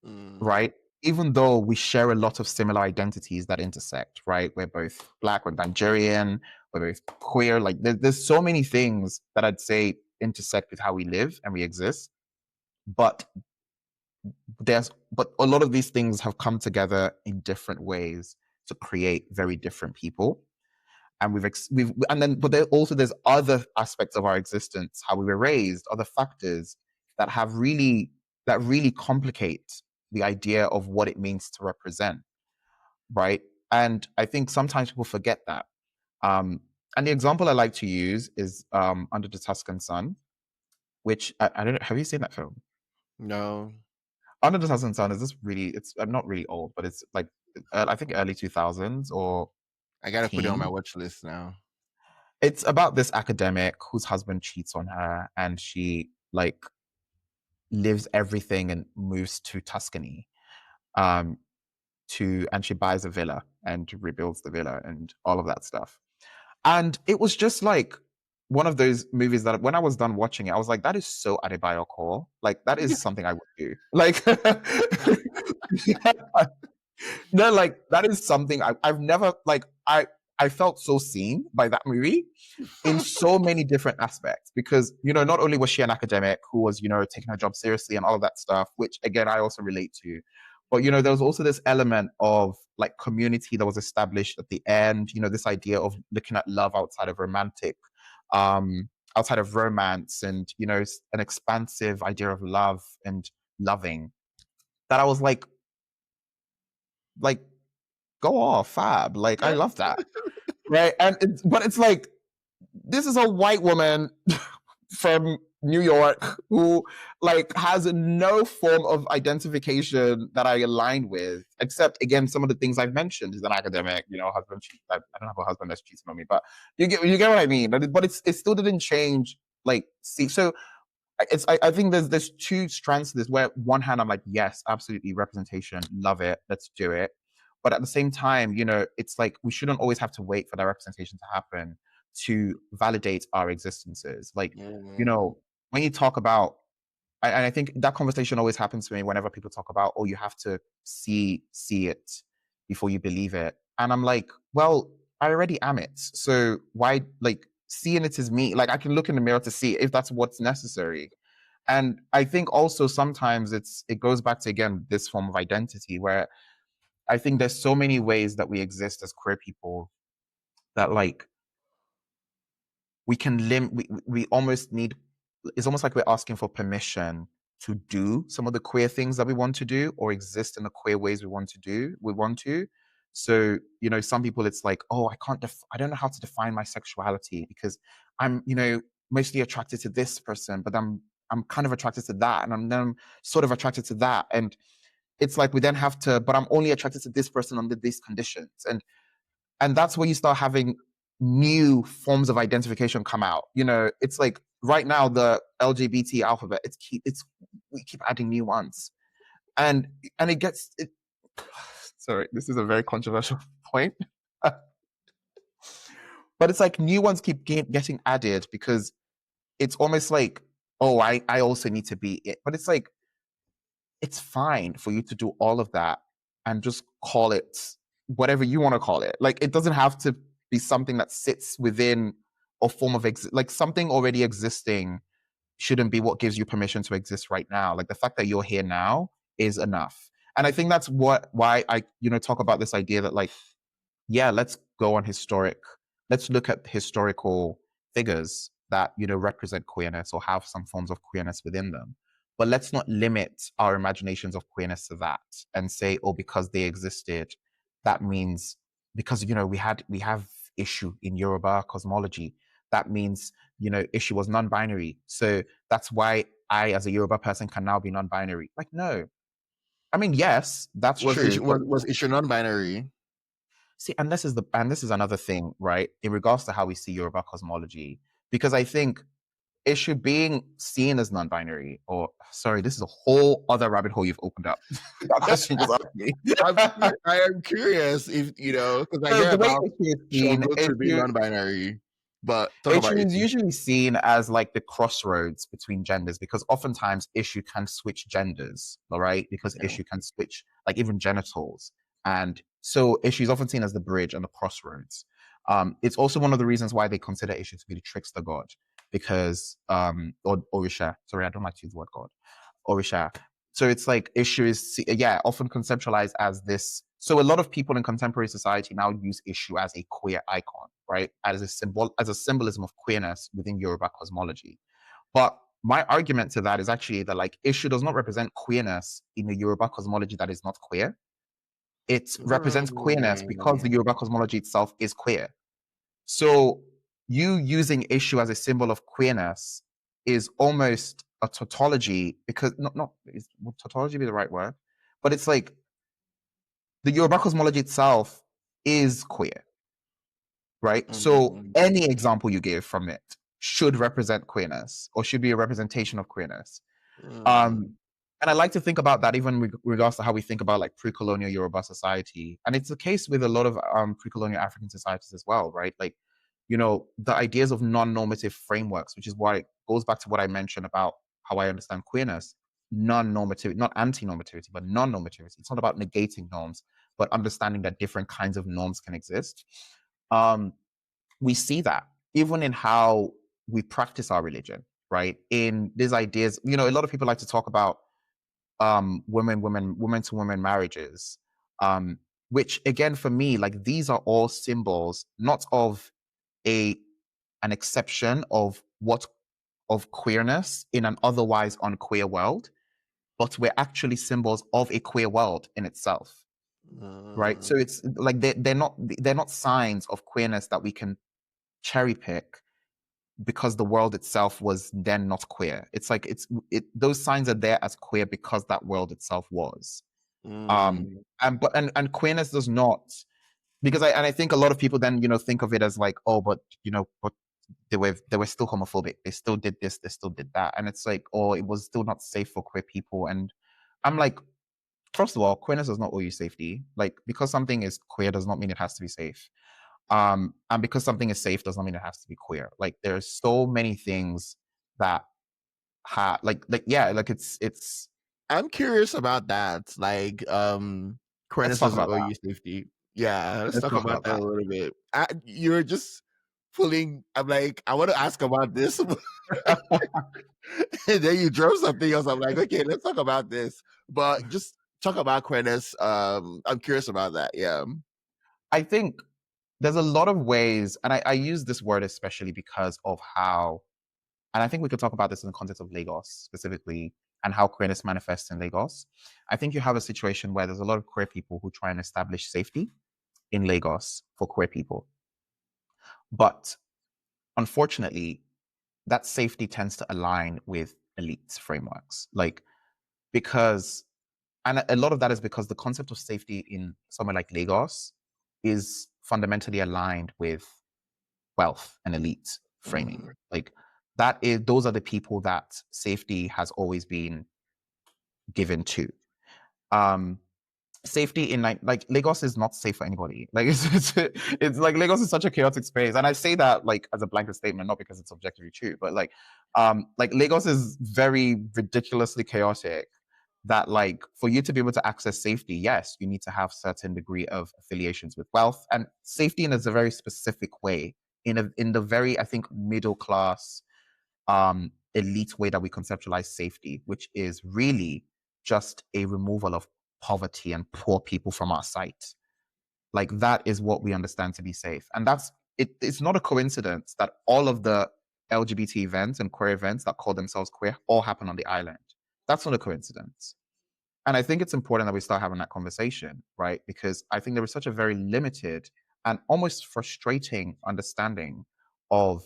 mm, right? Even though we share a lot of similar identities that intersect, right? We're both Black, we're Nigerian, we're both queer. Like there's so many things that I'd say intersect with how we live and we exist. But but a lot of these things have come together in different ways to create very different people. And we've and then but there's other aspects of our existence, how we were raised, other factors that really complicate the idea of what it means to represent, right? And I think sometimes people forget that. um and the example I like to use is Under the Tuscan Sun, which I don't know, have you seen that film? no, Under the Tuscan Sun is this really, it's not really old, but it's like I think early 2000s or I gotta put it on my teen. watch list now. It's about this academic whose husband cheats on her and she like lives everything and moves to Tuscany, um and she buys a villa and rebuilds the villa and all of that stuff. And it was just like one of those movies that when I was done watching it, I was like, that is so Adebayo core. Like that is something I would do. Like no, like that is something I've never like I felt so seen by that movie in so many different aspects because not only was she an academic who was taking her job seriously and all of that stuff, which again I also relate to, but there was also this element of like community that was established at the end, this idea of looking at love outside of romance, and an expansive idea of love and loving that I was like go off fab, like I love that, right? And but it's like this is a white woman from New York who like has no form of identification that I align with, except again some of the things I've mentioned. He's an academic, husband. I don't have a husband that's cheating on me, but you get what I mean. But it still didn't change. Like, see, so I think there's two strands to this, where one hand I'm like, yes, absolutely, representation, love it, let's do it. But at the same time, it's like we shouldn't always have to wait for that representation to happen to validate our existences. Like, Mm. when you talk about, and I think that conversation always happens to me whenever people talk about, oh, you have to see it before you believe it. And I'm like, well, I already am it. So why, like, seeing it is me. Like, I can look in the mirror to see it if that's what's necessary. And I think also sometimes it goes back to, again, this form of identity, where I think there's so many ways that we exist as queer people that, like, we can we almost need, it's almost like we're asking for permission to do some of the queer things that we want to do, or exist in the queer ways we want to. So, some people, it's like, oh, I don't know how to define my sexuality, because I'm, mostly attracted to this person, but I'm kind of attracted to that, and I'm sort of attracted to that. And it's like we then have to, but I'm only attracted to this person under these conditions. And that's where you start having new forms of identification come out. It's like right now the LGBT alphabet, we keep adding new ones, and it gets it. Sorry, this is a very controversial point, but it's like new ones keep getting added, because it's almost like, oh, I also need to be it. But it's like, it's fine for you to do all of that and just call it whatever you want to call it. Like, it doesn't have to be something that sits within a form of like, something already existing shouldn't be what gives you permission to exist right now. Like, the fact that you're here now is enough. And I think that's why I talk about this idea that, like, yeah, let's look at historical figures that, represent queerness or have some forms of queerness within them. But let's not limit our imaginations of queerness to that and say, oh, because they existed, that means, because, we have issue in Yoruba cosmology. That means, issue was non-binary. So that's why I, as a Yoruba person, can now be non-binary. Like, no. I mean, yes, that's Was true. issue But was issue non-binary? see, and this is another thing, right? In regards to how we see Yoruba cosmology, because I think issue being seen as non-binary, or sorry, this is a whole other rabbit hole you've opened up. That question just asked me. I am curious if because I So hear the way about issue is seen, Shongotu being non-binary, but talk about issue is issue. usually seen as like the crossroads between genders, because oftentimes issue can switch genders, all right? Because Yeah. issue can switch, like, even genitals. And so issue is often seen as the bridge and the crossroads. It's also one of the reasons why they consider issue to be the trickster god, because, or Orisha, sorry, I don't like to use the word god, Orisha. So it's like issue is, yeah, often conceptualized as this. So a lot of people in contemporary society now use issue as a queer icon, right? As a symbol, as a symbolism of queerness within Yoruba cosmology. But my argument to that is actually that, like, issue does not represent queerness in the Yoruba cosmology that is not queer. It represents queerness because the Mm. Yoruba cosmology itself is queer. So you using issue as a symbol of queerness is almost a tautology, because would tautology be the right word? But it's like the Yoruba cosmology itself is queer, right? So Mm. any example you give from it should represent queerness, or should be a representation of queerness. Mm. Um, and I like to think about that even with regards to how we think about, like, pre-colonial Yoruba society. And it's the case with a lot of pre-colonial African societies as well, right? Like, the ideas of non-normative frameworks, which is why it goes back to what I mentioned about how I understand queerness, non-normativity, not anti-normativity, but non-normativity. It's not about negating norms, but understanding that different kinds of norms can exist. Um, we see that even in how we practice our religion, right? In these ideas, a lot of people like to talk about women to women marriages, which, again, for me, like, these are all symbols not of a an exception of queerness in an otherwise unqueer world, but we're actually symbols of a queer world in itself, right? So Mm. it's like they're not signs of queerness that we can cherry pick because the world itself was then not queer. It's like those signs are there as queer because that world itself was. Mm. And queerness does not, because I think a lot of people then think of it as like, oh, but they were still homophobic. They still did this, they still did that. And it's like, or it was still not safe for queer people. And I'm like, first of all, queerness does not owe you safety. Like, because something is queer does not mean it has to be safe. And because something is safe does not mean it has to be queer. Like, there's so many things that yeah, like it's I'm curious about that. Like, let's Queerness talk doesn't about owe that. you safety. Yeah, let's Let's talk talk about about that a that. little bit. You're just pulling. I'm like, I want to ask about this, and then you drove something else. I'm like, okay, let's talk about this, but just talk about queerness. I'm curious about that. Yeah. I think there's a lot of ways, and I use this word especially because of how, and I think we could talk about this in the context of Lagos specifically and how queerness manifests in Lagos. I think you have a situation where there's a lot of queer people who try and establish safety in Lagos for queer people. But unfortunately, that safety tends to align with elites frameworks. Like, because, and a lot of that is because the concept of safety in somewhere like Lagos is fundamentally aligned with wealth and elite framing. Mm, Like, those are the people that safety has always been given to. Um, Safety in like Lagos is not safe for anybody. Like, it's like Lagos is such a chaotic space, and I say that like as a blanket statement, not because it's objectively true, but like Lagos is very ridiculously chaotic. That, like, for you to be able to access safety, yes, you need to have certain degree of affiliations with wealth and safety in a very specific way, in the very, I think, middle class, elite way that we conceptualize safety, which is really just a removal of poverty and poor people from our sight. Like, that is what we understand to be safe. And that's it. It's not a coincidence that all of the LGBT events and queer events that call themselves queer all happen on the island. That's not a coincidence. And I think it's important that we start having that conversation, right? Because I think there is such a very limited and almost frustrating understanding of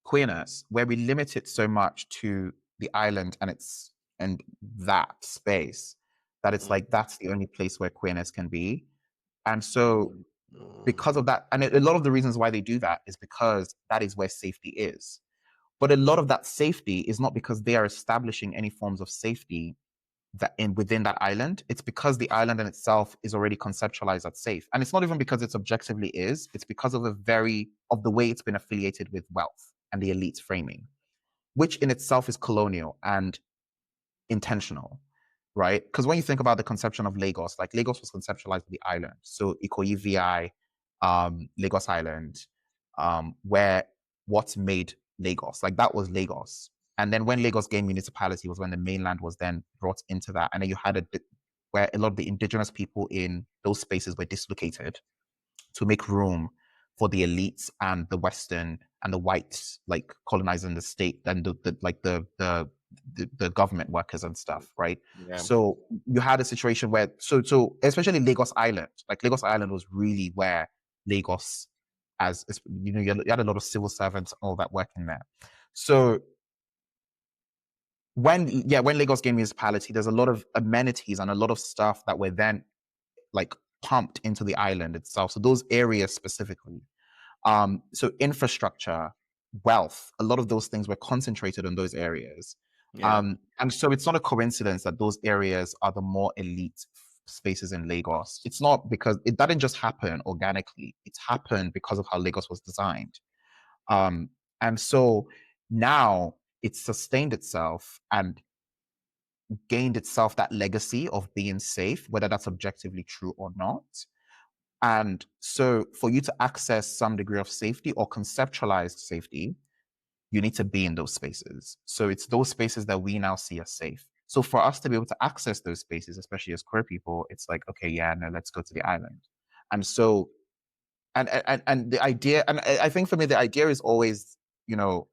queerness, where we limit it so much to the island and that space, that it's mm, like that's the only place where queerness can be. And so, mm, mm, because of that, and a lot of the reasons why they do that is because that is where safety is. But a lot of that safety is not because they are establishing any forms of safety that in within that island. It's because the island in itself is already conceptualized as safe. And it's not even because it's objectively is, it's because of the way it's been affiliated with wealth and the elite framing, which in itself is colonial and intentional, right? Because when you think about the conception of Lagos, like, Lagos was conceptualized as the island. So Ikoyi VI, Lagos Island, where what's made Lagos, like, that was Lagos. And then when Lagos gained municipality was when the mainland was then brought into that. And then you had where a lot of the indigenous people in those spaces were dislocated to make room for the elites and the Western and the whites, like, colonizing the state and the government workers and stuff, right? yeah. So you had a situation where, so especially Lagos Island, like, Lagos Island was really where Lagos, as you know, you had a lot of civil servants, all that working there. So when Lagos gained municipality, there's a lot of amenities and a lot of stuff that were then, like, pumped into the island itself. So those areas specifically, so infrastructure, wealth, a lot of those things were concentrated on those areas. Yeah. And so it's not a coincidence that those areas are the more elite spaces in Lagos. It's not because that didn't just happen organically. It's happened because of how Lagos was designed. Um, and so now it's sustained itself and gained itself that legacy of being safe, whether that's objectively true or not. And so, for you to access some degree of safety or conceptualized safety, you need to be in those spaces. So it's those spaces that we now see as safe. So for us to be able to access those spaces, especially as queer people, it's like, okay, yeah, no, let's go to the island. And so, and the idea, and I think for me, the idea is always, you know,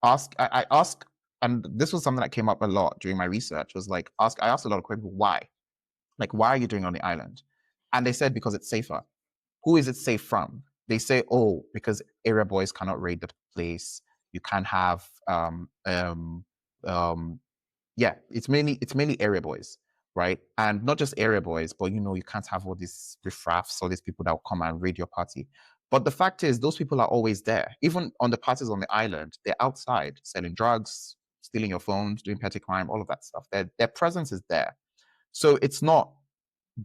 I ask, and this was something that came up a lot during my research, was like, I asked a lot of queer people, why? Like, why are you doing it on the island? And they said, because it's safer. Who is it safe from? They say, oh, because area boys cannot raid the place. You can't have, um, yeah, it's mainly area boys, right? And not just area boys, but, you can't have all these riffraffs, all these people that will come and raid your party. But the fact is, those people are always there. Even on the parties on the island, they're outside selling drugs, stealing your phones, doing petty crime, all of that stuff. Their presence is there. So it's not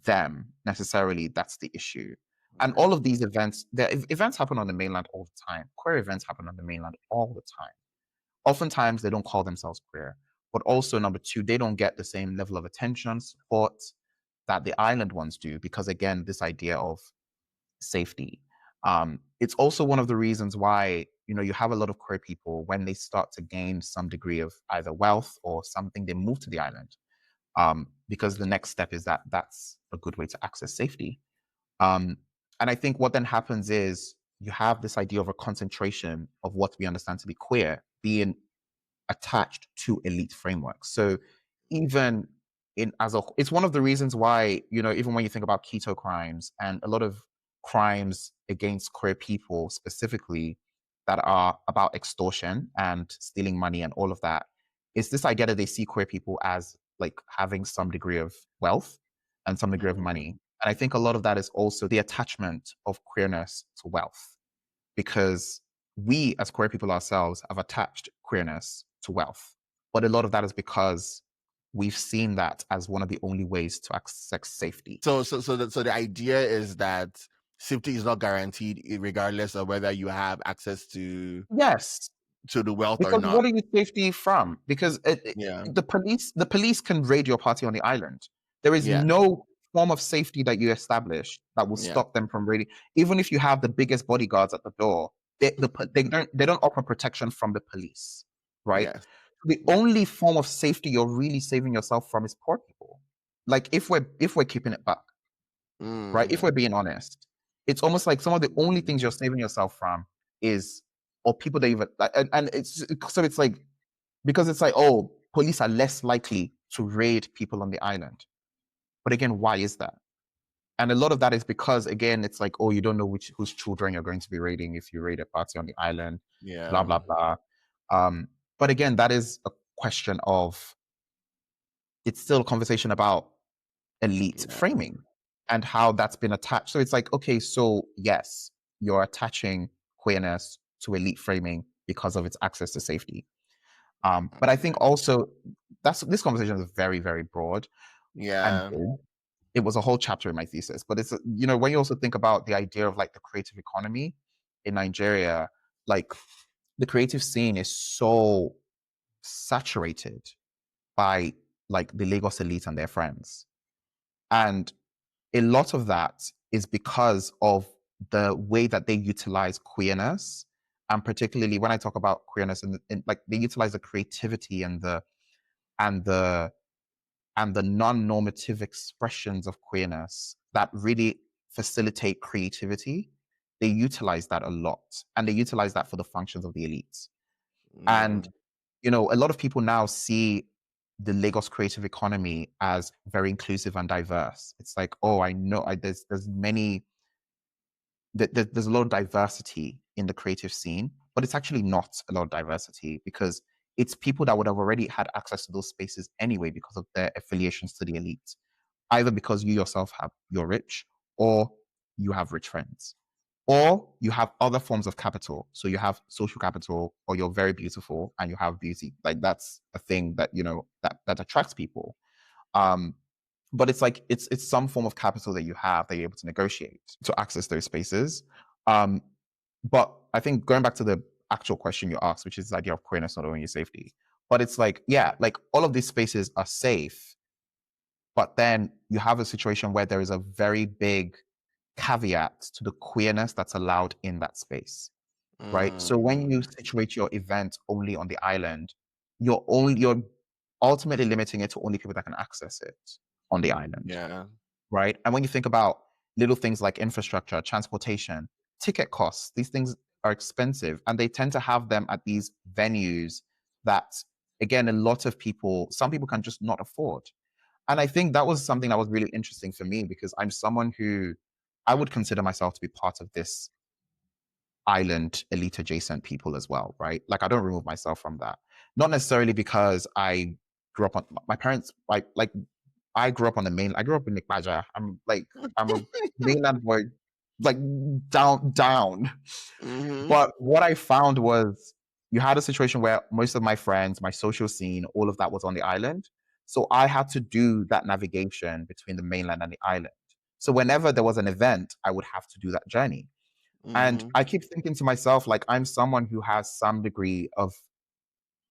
them necessarily that's the issue. And Okay. all of these events, events happen on the mainland all the time. Queer events happen on the mainland all the time. Oftentimes, they don't call themselves queer. But also, number two, they don't get the same level of attention, support that the island ones do, because again, this idea of safety. It's also one of the reasons why you have a lot of queer people when they start to gain some degree of either wealth or something, they move to the island, because the next step is that that's a good way to access safety. Um, and I think what then happens is you have this idea of a concentration of what we understand to be queer being attached to elite frameworks. So even it's one of the reasons why, even when you think about keto crimes and a lot of crimes against queer people specifically that are about extortion and stealing money and all of that, is this idea that they see queer people as like having some degree of wealth and some degree of money. Mm. And I think a lot of that is also the attachment of queerness to wealth, because we as queer people ourselves have attached queerness to wealth. But a lot of that is because we've seen that as one of the only ways to access safety. So the idea is that safety is not guaranteed regardless of whether you have access Yes, to the wealth or because not. what are you safety from? Because Yeah. the police can raid your party on the island. There is Yeah. no form of safety that you establish that will Yeah. stop them from raiding. Even if you have the biggest bodyguards at the door, they don't offer protection from the police, right? Yes. The Yeah. only form of safety you're really saving yourself from is poor people. Like if we're keeping it back, right? If we're Mm. being honest, it's almost like some of the only things you're saving yourself from is or people that even and it's like, because it's like, oh, police are less likely to raid people on the island. But again, why is that? And a lot of that is because again, it's like, oh, you don't know whose children you're going to be raiding if you raid a party on the island, blah Yeah. blah blah. Um, but again, that is a question of, it's still a conversation about elite Yeah. framing and how that's been attached. So it's like, okay, so yes, you're attaching queerness to elite framing because of its access to safety. But I think Okay. also this conversation is very, very broad and Yeah. big. It was a whole chapter in my thesis, but it's, when you also think about the idea of like the creative economy in Nigeria, like the creative scene is so saturated by like the Lagos elite and their friends. And a lot of that is because of the way that they utilize queerness. And particularly when I talk about queerness, and like they utilize the creativity and the and the non-normative expressions of queerness that really facilitate creativity. They utilize that a lot, and they utilize that for the functions of the elites. Yeah. And a lot of people now see the Lagos creative economy as very inclusive and diverse. It's like, oh, I know there's many there's a lot of diversity in the creative scene, but it's actually not a lot of diversity, because it's people that would have already had access to those spaces anyway because of their affiliations to the elite, either because you yourself you're rich, or you have rich friends, or you have other forms of capital. So you have social capital, or you're very beautiful and you have beauty. Like that's a thing that that attracts people. Um, but it's like it's some form of capital that you have that you're able to negotiate to access those spaces. Um, but I think going back to the actual question you asked, which is the idea of queerness not only safety, but it's like, yeah, like all of these spaces are safe, but then you have a situation where there is a very big caveat to the queerness that's allowed in that space, right? So when you Mm. situate your event only on the island, you're ultimately limiting it to only people that can access it on the island, Yeah. right? And when you think about little things like infrastructure, transportation, ticket costs, these things are expensive, and they tend to have them at these venues that, again, some people can just not afford. And I think that was something that was really interesting for me, because I'm someone who I would consider myself to be part of this island elite adjacent people as well, right? Like I don't remove myself from that. Not necessarily because I grew up on my parents, like I grew up on the main. I grew up in Nikbaja. I'm a mainland boy. like down. Mm-hmm. But what I found was you had a situation where most of my friends, my social scene, all of that was on the island. So I had to do that navigation between the mainland and the island. So whenever there was an event, I would have to do that journey. And Mm-hmm. I keep thinking to myself, like, I'm someone who has some degree of,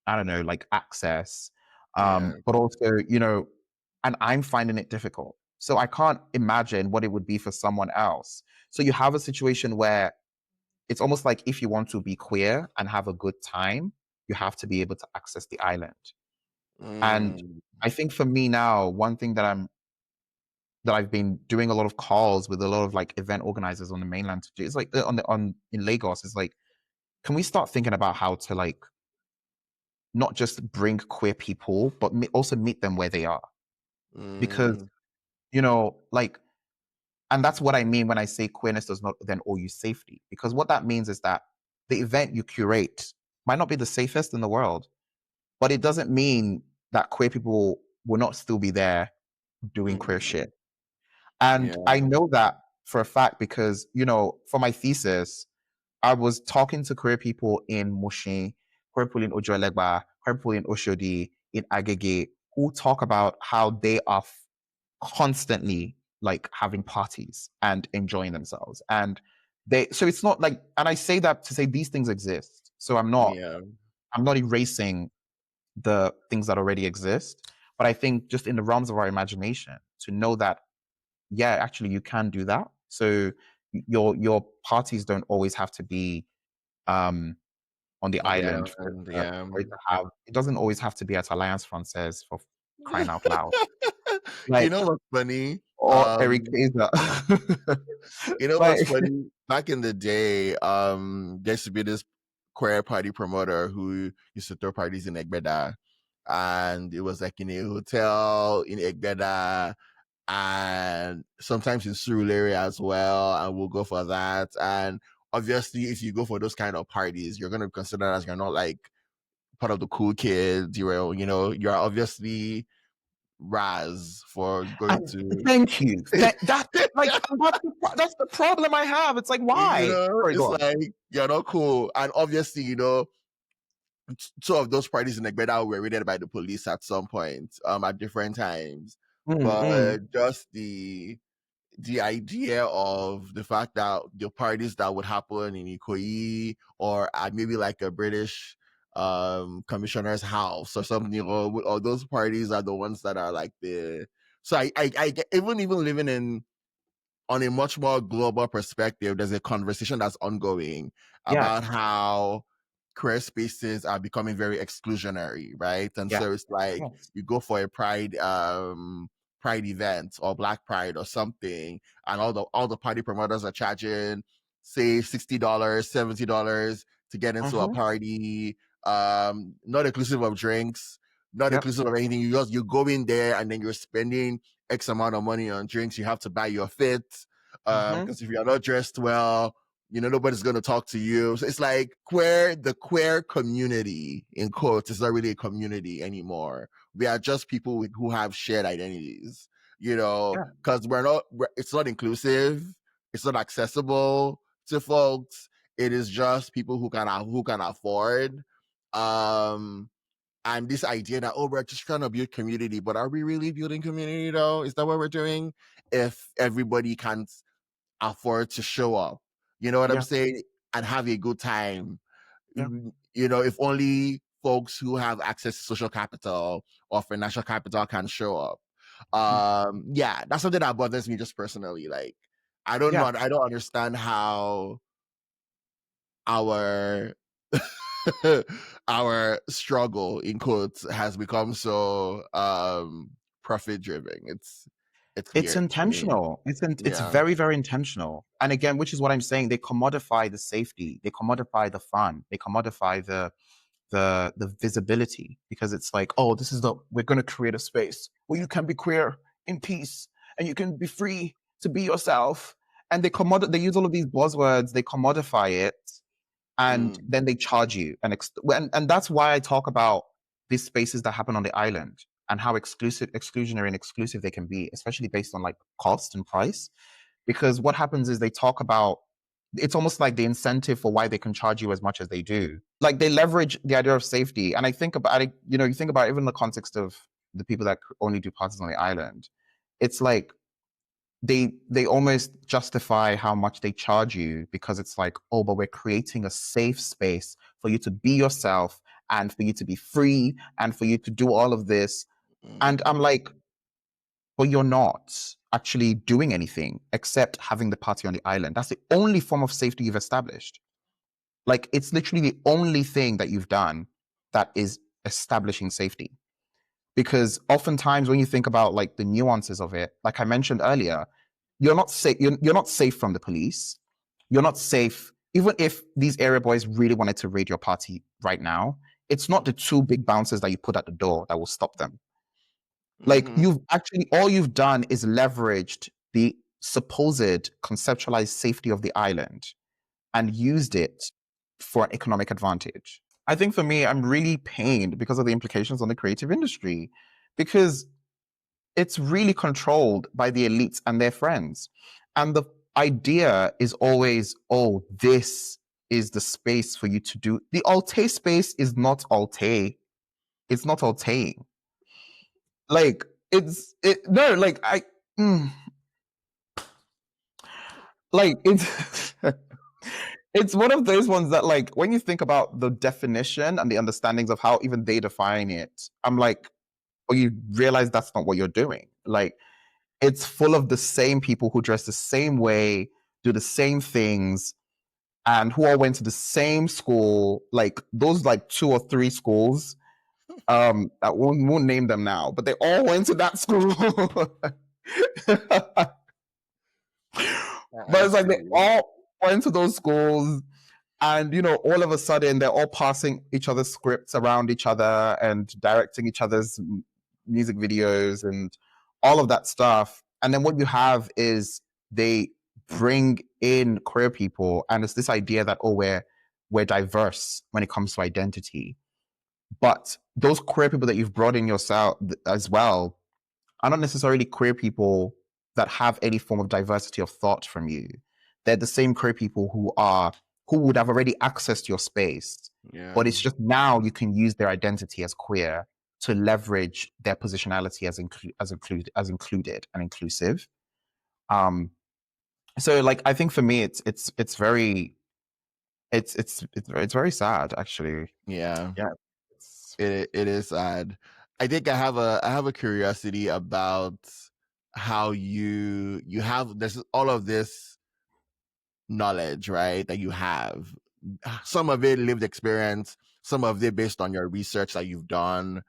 I don't know, like access, Yeah. but also, and I'm finding it difficult. So I can't imagine what it would be for someone else. So you have a situation where it's almost like if you want to be queer and have a good time, you have to be able to access the island. And Mm. I think for me now, one thing that I've been doing a lot of calls with a lot of like event organizers on the mainland to do is like on in Lagos is like, can we start thinking about how to like not just bring queer people, but also meet them where they are? Because Mm. like, and that's what I mean when I say queerness does not then owe you safety. Because what that means is that the event you curate might not be the safest in the world, but it doesn't mean that queer people will not still be there doing queer Mm. shit. And Yeah. I know that for a fact because, for my thesis, I was talking to queer people in Mushin, queer people in Ojoelegba, queer people in Oshodi, in Agege, who talk about how they are constantly like having parties and enjoying themselves. And so it's not like, and I say that to say these things exist. So Yeah. I'm not erasing the things that already exist. But I think just in the realms of our imagination, to know that, yeah, actually you can do that. So your parties don't always have to be on the On the island island. Yeah. for it to have. It doesn't always have to be at Alliance Francaise for crying out loud. You Like, know what's funny? or Eric Kaiser. You know what's Like, funny? Back in the day, there used to be this queer party promoter who used to throw parties in Egbeda. And it was like in a hotel in Egbeda and sometimes in Surulere as well. And we'll go for that. And obviously, if you go for those kind of parties, you're going to be considered as you're not like part of the cool kids. You're obviously Raz for going and to thank you. That like that's the problem I have. It's like, why? Sorry, go it's on. like you're not cool. And obviously, two of those parties in Egbeda were raided by the police at some point, at different times. Mm, mm. But just the idea of the fact that the parties that would happen in Ikoyi or at maybe like a British commissioner's house or something, or those parties are the ones that are like the so I even living in on a much more global perspective, there's a conversation that's ongoing about Yes, how queer spaces are becoming very exclusionary, right? And yes, so it's like yes. you go for a pride event or black pride or something, and all the party promoters are charging say $60, $70 to get into a Mm-hmm. party, not inclusive of drinks, not Yep. inclusive of anything. You go in there and then you're spending X amount of money on drinks. You have to buy your fit. Mm-hmm. Because if you're not dressed well, nobody's going to talk to you. So it's like the queer community in quotes is not really a community anymore. We are just people who have shared identities, Yeah. because it's not inclusive. It's not accessible to folks. It is just people who can afford. Um, and this idea that, oh, we're just trying to build community, but are we really building community though? Is that what we're doing? If everybody can't afford to show up, you know what I'm Yeah. saying? And have a good time. Yeah. If only folks who have access to social capital or financial capital can show up. Mm. Yeah, that's something that bothers me just personally. Like, I don't know. Yeah. I don't understand how our our struggle in quotes has become so profit driven. It's It's weird to me. intentional. It's Yeah. very, very intentional. And again, which is what I'm saying. They commodify the safety. They commodify the fun. They commodify the visibility because it's like, oh, we're going to create a space where you can be queer in peace and you can be free to be yourself. And they use all of these buzzwords. They commodify it and Mm, then they charge you and that's why I talk about these spaces that happen on the island and how exclusionary and exclusive they can be, especially based on like cost and price, because what happens is they talk about, it's almost like the incentive for why they can charge you as much as they do. Like they leverage the idea of safety. And I think about it, you think about even the context of the people that only do parties on the island. It's like they almost justify how much they charge you because it's like, oh, but we're creating a safe space for you to be yourself and for you to be free and for you to do all of this. And I'm like, but you're not actually doing anything except having the party on the island. That's the only form of safety you've established. Like, it's literally the only thing that you've done that is establishing safety. Because oftentimes when you think about like the nuances of it, like I mentioned earlier, you're not safe. You're not safe from the police. You're not safe. Even if these area boys really wanted to raid your party right now, it's not the two big bouncers that you put at the door that will stop them. Like, Mm-hmm. you've actually, all you've done is leveraged the supposed conceptualized safety of the island and used it for an economic advantage. I think for me, I'm really pained because of the implications on the creative industry, because it's really controlled by the elites and their friends. And the idea is always, oh, this is the space for you to do. The Alte space is not Alte. It's not Alteing. Like, no, like, like, it's, it's one of those ones that, like, when you think about the definition and the understandings of how even they define it, I'm like, oh, you realize that's not what you're doing. Like, it's full of the same people who dress the same way, do the same things, and who all went to the same school, like those like 2 or 3 schools. I won't name them now, but they all went to that school. But I it's like they see. all went to those schools, and all of a sudden they're all passing each other's scripts around each other and directing each other's music videos and all of that stuff. And then what you have is they bring in queer people, and it's this idea that, oh, we're diverse when it comes to identity. But those queer people that you've brought in yourself as well are not necessarily queer people that have any form of diversity of thought from you. They're the same queer people who would have already accessed your space. Yeah. But it's just now you can use their identity as queer to leverage their positionality as included and inclusive. So like, I think for me it's very it's very sad, actually. Yeah. Yeah. It is sad. I think I have a curiosity about how you have there's all of this knowledge, right? That you have. Some of it lived experience, some of it based on your research that you've done.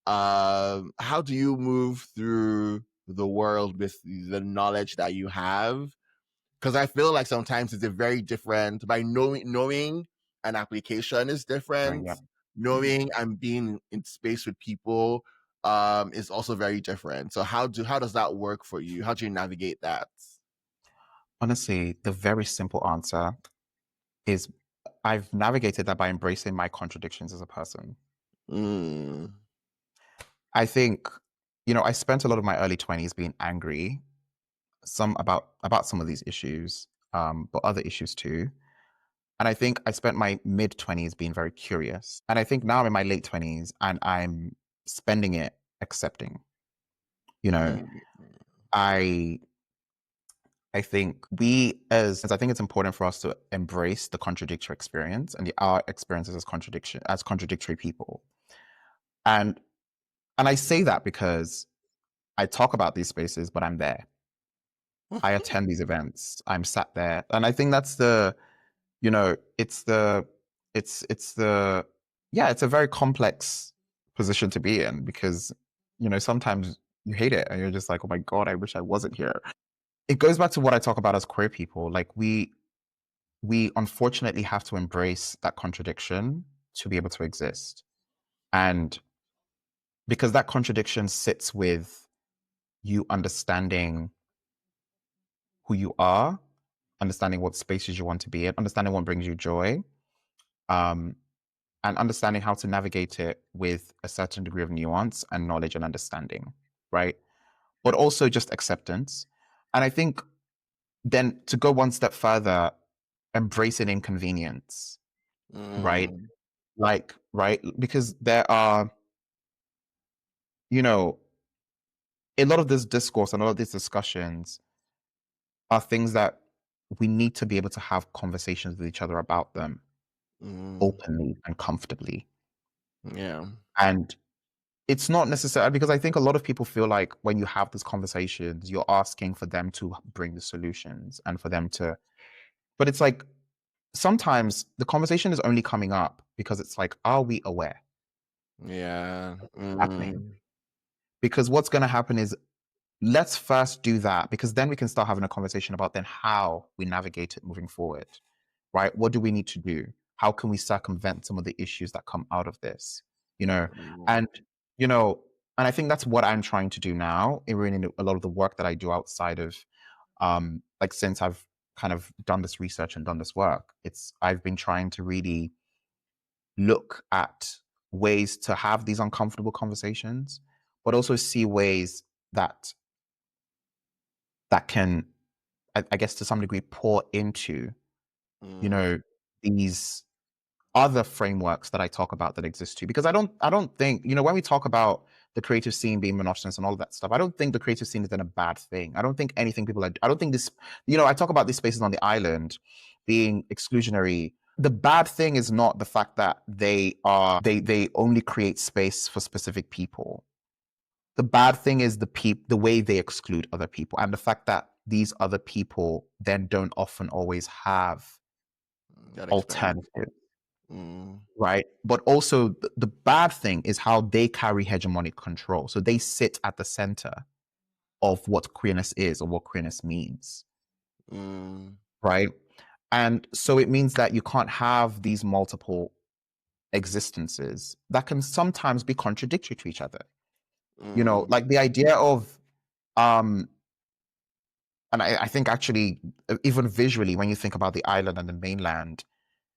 How do you move through the world with the knowledge that you have? Because I feel like sometimes it's a very different, by knowing an application is different. Yeah. Knowing and being in space with people is also very different. So how does that work for you? How do you navigate that? Honestly, the very simple answer is I've navigated that by embracing my contradictions as a person. Mm. I think, I spent a lot of my early 20s being angry, some about some of these issues, but other issues too. And I think I spent my mid 20s being very curious. And I think now I'm in my late 20s and I'm spending it accepting. You know, Mm. I I think I think it's important for us to embrace the contradictory experience and our experiences as contradictory people. And I say that because I talk about these spaces, but I'm there. I attend these events. I'm sat there. And I think that's it's a very complex position to be in, because, sometimes you hate it and you're just like, oh my God, I wish I wasn't here. It goes back to what I talk about as queer people. Like, we unfortunately have to embrace that contradiction to be able to exist. And because that contradiction sits with you understanding who you are, understanding what spaces you want to be in, understanding what brings you joy, um, and understanding how to navigate it with a certain degree of nuance and knowledge and understanding, right? But also just acceptance. And I think then to go one step further, embracing inconvenience, right? Mm, Like, right? Because there are, you know, a lot of this discourse and a lot of these discussions are things that we need to be able to have conversations with each other about them mm, openly and comfortably. yeah. And it's not necessarily because I think a lot of people feel like when you have these conversations, you're asking for them to bring the solutions and for them to, but it's like sometimes the conversation is only coming up because it's like, are we aware Yeah. happening? Mm, Because what's going to happen is let's first do that because then we can start having a conversation about then how we navigate it moving forward, right? What do we need to do? How can we circumvent some of the issues that come out of this? You know, mm, and you know, and I think that's what I'm trying to do now in really a lot of the work that I do outside of like since I've kind of done this research and done this work. It's I've been trying to really look at ways to have these uncomfortable conversations, but also see ways that that can, I guess, to some degree, pour into, you mm, know, these other frameworks that I talk about that exist too. Because I don't think, you know, when we talk about the creative scene being monotonous and all of that stuff, I don't think the creative scene is in a bad thing. I don't think anything people are, I don't think this, you know, I talk about these spaces on the island being exclusionary. The bad thing is not the fact that they only create space for specific people. The bad thing is the way they exclude other people and the fact that these other people then don't often always have that experience. alternatives, Mm, right? But also the bad thing is how they carry hegemonic control. So they sit at the center of what queerness is or what queerness means, mm, right? And so it means that you can't have these multiple existences that can sometimes be contradictory to each other. You know, mm, like the idea of um and I think actually even visually when you think about the island and the mainland,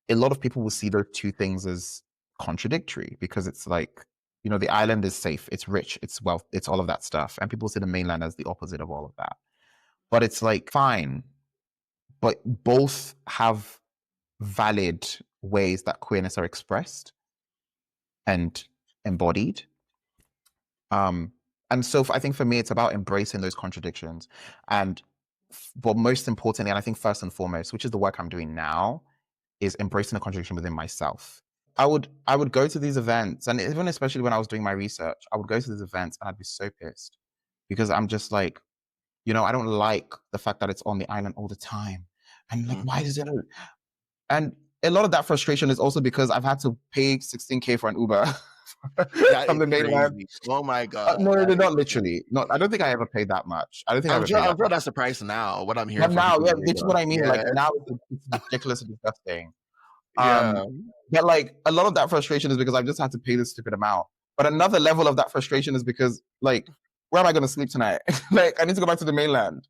a lot of people will see those two things as contradictory because it's like, you know, the island is safe, it's rich, it's wealth, it's all of that stuff, and people see the mainland as the opposite of all of that. But it's like fine, but both have valid ways that queerness are expressed and embodied. um and so I think for me it's about embracing those contradictions and but most importantly, and I think first and foremost, which is the work I'm doing now, is embracing the contradiction within myself. I would go to these events, and even especially when I was doing my research, I would go to these events and I'd be so pissed because I'm just like, you know, I don't like the fact that it's on the island all the time, and like, why mm. does it? And a lot of that frustration is also because I've had to pay 16K for an Uber That from is the mainland. crazy. Oh my God. No, no, That no, is not crazy. literally. Not. I don't think I ever paid that much. I don't think I ever paid I'm that sure much. that's the price now. What I'm hearing But from now, people yeah, in this is what Lagos. I mean. Like Yes. now, it's ridiculous and disgusting. Yeah. But like a lot of that frustration is because I've just had to pay this stupid amount. But another level of that frustration is because like, where am I going to sleep tonight? Like, I need to go back to the mainland.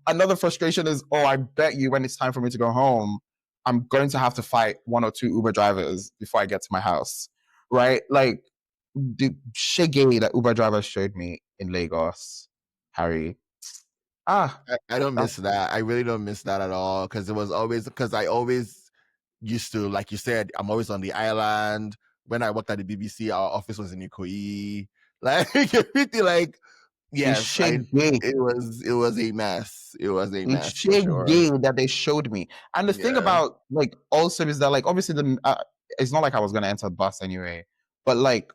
Another frustration is, oh, I bet you when it's time for me to go home, I'm going to have to fight one or two Uber drivers before I get to my house, right? Like the shiggy that Uber drivers showed me in Lagos, Harry. Ah, I don't that miss that. I really don't miss that at all because it was always because I always used to, like you said, I'm always on the island. When I worked at the BBC, our office was in Ikoyi. Like everything, like is yes, I shiggy. it was a mess. It was a It's mess for sheer sure. game that they showed me. And the thing Yeah. about like also is that like obviously it's not like I was gonna enter a bus anyway, but like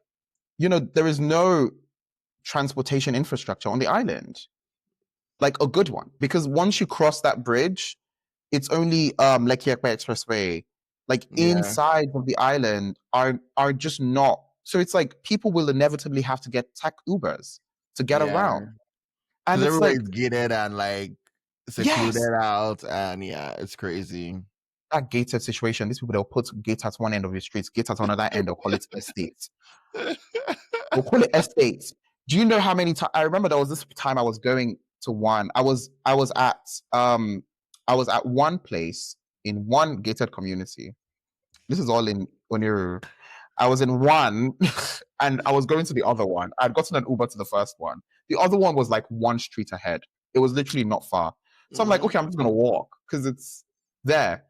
you know there is no transportation infrastructure on the island, like a good one, because once you cross that bridge, it's only Lekki Ekpe Expressway. Like Yeah. inside of the island are just not. So it's like people will inevitably have to get tech Ubers to get Yeah. around, and Because it's everywhere like is gated and like secluded yes, out, and yeah, it's crazy. that gated situation, these people they'll put gate at one end of the streets, gate at another end, they'll call it estates. They'll call it estates. Do you know how many times I remember there was this time I was going to one. I was at one place in one gated community. This is all in Oniru. I was in one and I was going to the other one. I'd gotten an Uber to the first one. The other one was like one street ahead. It was literally not far. So I'm like, Mm-hmm. okay, I'm just gonna walk because it's there.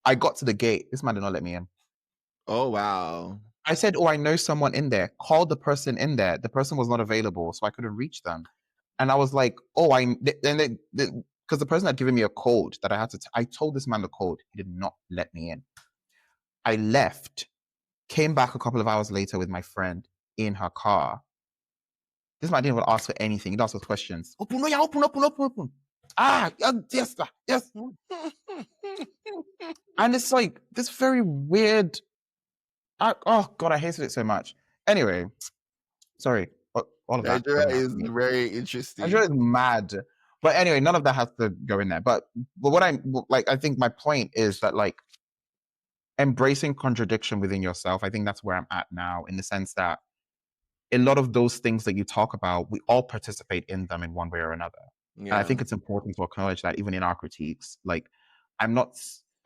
I got to the gate. This man did not let me in. Oh wow. I said, "Oh, I know someone in there." Called the person in there. The person was not available, so I couldn't reach them. And I was like, "Oh, because the person had given me a code that I had to. I told this man the code. He did not let me in. I left. Came back a couple of hours later with my friend in her car. This man didn't even ask for anything. He didn't ask for questions. Open, no, yeah, open, open, open, open. Yes, sir, yes. And it's like this very weird. Oh God, I hated it so much. Anyway, sorry, all of that Nigeria going out. is very interesting. Nigeria is mad. But anyway, none of that has to go in there. But what I'm like, I think my point is that like embracing contradiction within yourself. I think that's where I'm at now, in the sense that a lot of those things that you talk about, we all participate in them in one way or another. And I Yeah. think it's important to acknowledge that even in our critiques, like I'm not,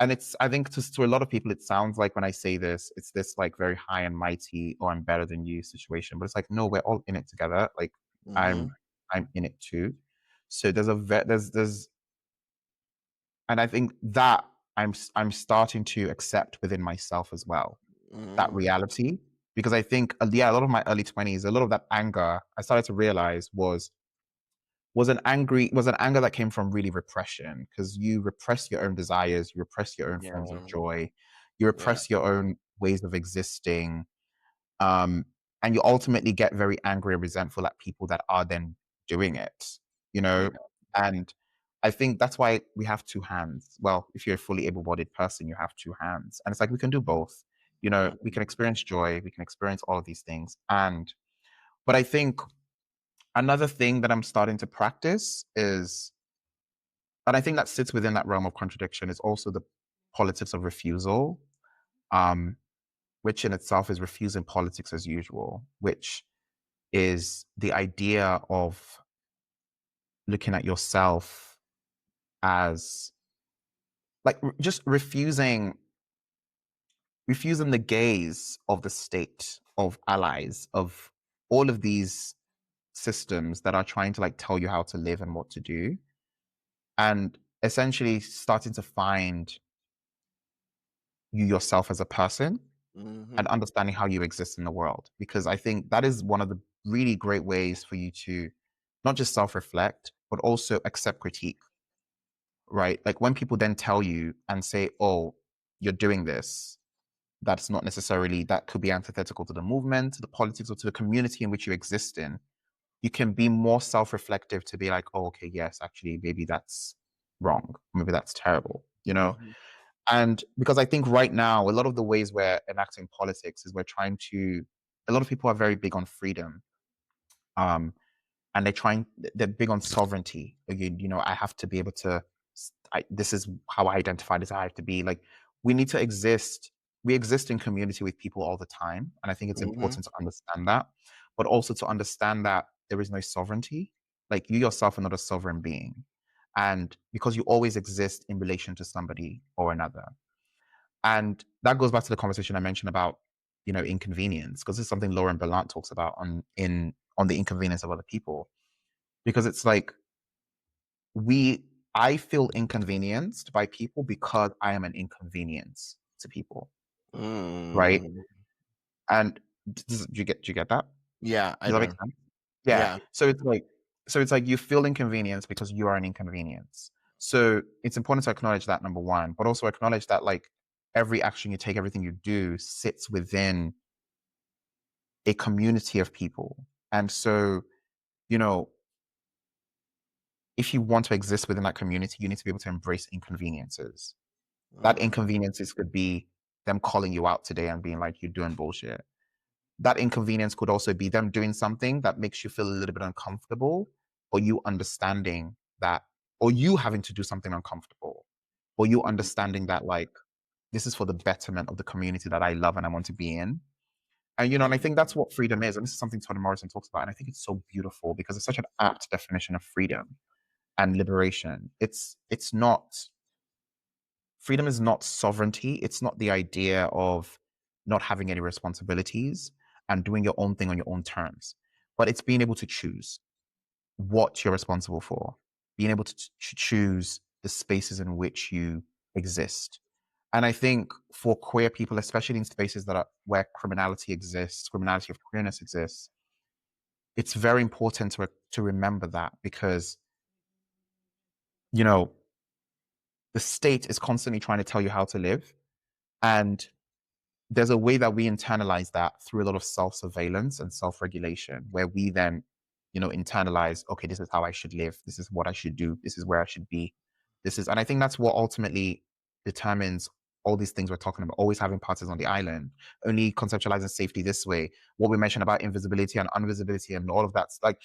and it's, I think to a lot of people, it sounds like when I say this, it's this like very high and mighty, or I'm better than you situation. But it's like, no, we're all in it together. Like Mm-hmm. I'm in it too. So there's, and I think that I'm starting to accept within myself as well, that Mm-hmm. reality, because I think yeah, a lot of my early 20s, a lot of that anger I started to realize was an anger that came from really repression, because you repress your own desires, you repress your own forms of Yeah. joy, you Yeah. repress your own ways of existing, um, and you ultimately get very angry and resentful at people that are then doing it, you know? Yeah. And I think that's why we have two hands. Well, if you're a fully able-bodied person, you have two hands. And it's like we can do both. You know, we can Mm-hmm. experience joy, we can experience all of these things. But I think another thing that I'm starting to practice is, and I think that sits within that realm of contradiction, is also the politics of refusal. Um, which in itself is refusing politics as usual, which is the idea of looking at yourself as like just refusing the gaze of the state, of allies, of all of these systems that are trying to like tell you how to live and what to do, and essentially starting to find you yourself as a person Mm-hmm. and understanding how you exist in the world. Because I think that is one of the really great ways for you to not just self reflect, but also accept critique, right? Like when people then tell you and say, oh, you're doing this, that's not necessarily, that could be antithetical to the movement, to the politics, or to the community in which you exist in. You can be more self reflective to be like, oh, okay, yes, actually, maybe that's wrong. Maybe that's terrible, you know? Mm-hmm. And because I think right now, a lot of the ways we're enacting politics is we're trying to, a lot of people are very big on freedom. Um, and they're big on sovereignty. You know, I have to be able to, this is how I identify this. I have to be like, we need to exist. We exist in community with people all the time. And I think it's Mm-hmm. important to understand that, but also to understand that there is no sovereignty. Like you yourself are not a sovereign being. And because you always exist in relation to somebody or another. And that goes back to the conversation I mentioned about, you know, inconvenience, because it's something Lauren Ballant talks about on the inconvenience of other people. Because it's like I feel inconvenienced by people because I am an inconvenience to people, right? Mm-hmm. And do you get that? Yeah, I Does that make do. sense? Yeah. Yeah. So it's like you feel inconvenience because you are an inconvenience. So it's important to acknowledge that, number one, but also acknowledge that like every action you take, everything you do sits within a community of people. And so, you know, if you want to exist within that community, you need to be able to embrace inconveniences. That Mm-hmm. inconveniences could be them calling you out today and being like, you're doing bullshit. That inconvenience could also be them doing something that makes you feel a little bit uncomfortable, or you understanding that, or you having to do something uncomfortable, or you understanding that like this is for the betterment of the community that I love and I want to be in. And you know, and I think that's what freedom is. And this is something Toni Morrison talks about. And I think it's so beautiful because it's such an apt definition of freedom and liberation. It's not, freedom is not sovereignty. It's not the idea of not having any responsibilities and doing your own thing on your own terms. But it's being able to choose what you're responsible for. being able to choose the spaces in which you exist. And I think for queer people, especially in spaces that are where criminality exists, criminality of queerness exists, it's very important to remember that, because, you know, the state is constantly trying to tell you how to live. And there's a way that we internalize that through a lot of self-surveillance and self-regulation, where we then, internalize, okay, this is how I should live. This is what I should do. This is where I should be. And I think that's what ultimately determines all these things we're talking about, always having parties on the island, only conceptualizing safety this way. What we mentioned about invisibility and invisibility and all of that, like,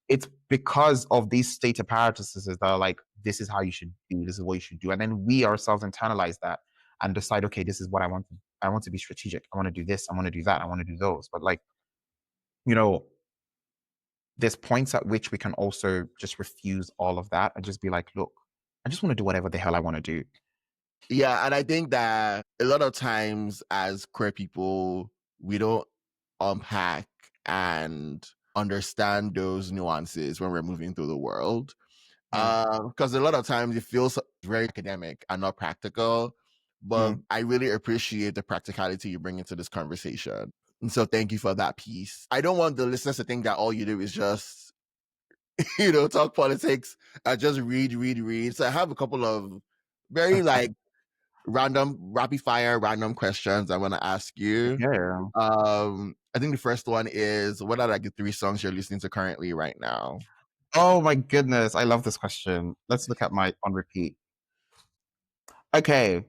it's because of these state apparatuses that are like, this is how you should do, this is what you should do. And then we ourselves internalize that and decide, okay, this is what I want to. I want to be strategic. I want to do this. I want to do that. I want to do those. But, like, you know, there's points at which we can also just refuse all of that and just be like, look, I just want to do whatever the hell I want to do. Yeah, and I think that a lot of times as queer people, we don't unpack and understand those nuances when we're moving through the world. Because a lot of times it feels very academic and not practical. But I really appreciate the practicality you bring into this conversation. And so thank you for that piece. I don't want the listeners to think that all you do is just, talk politics and just read. So I have a couple of very rapid fire random questions I want to ask you. Yeah. I think the first one is, what are like the 3 songs you're listening to currently right now? Oh my goodness, I love this question. Let's look at my on repeat. Okay,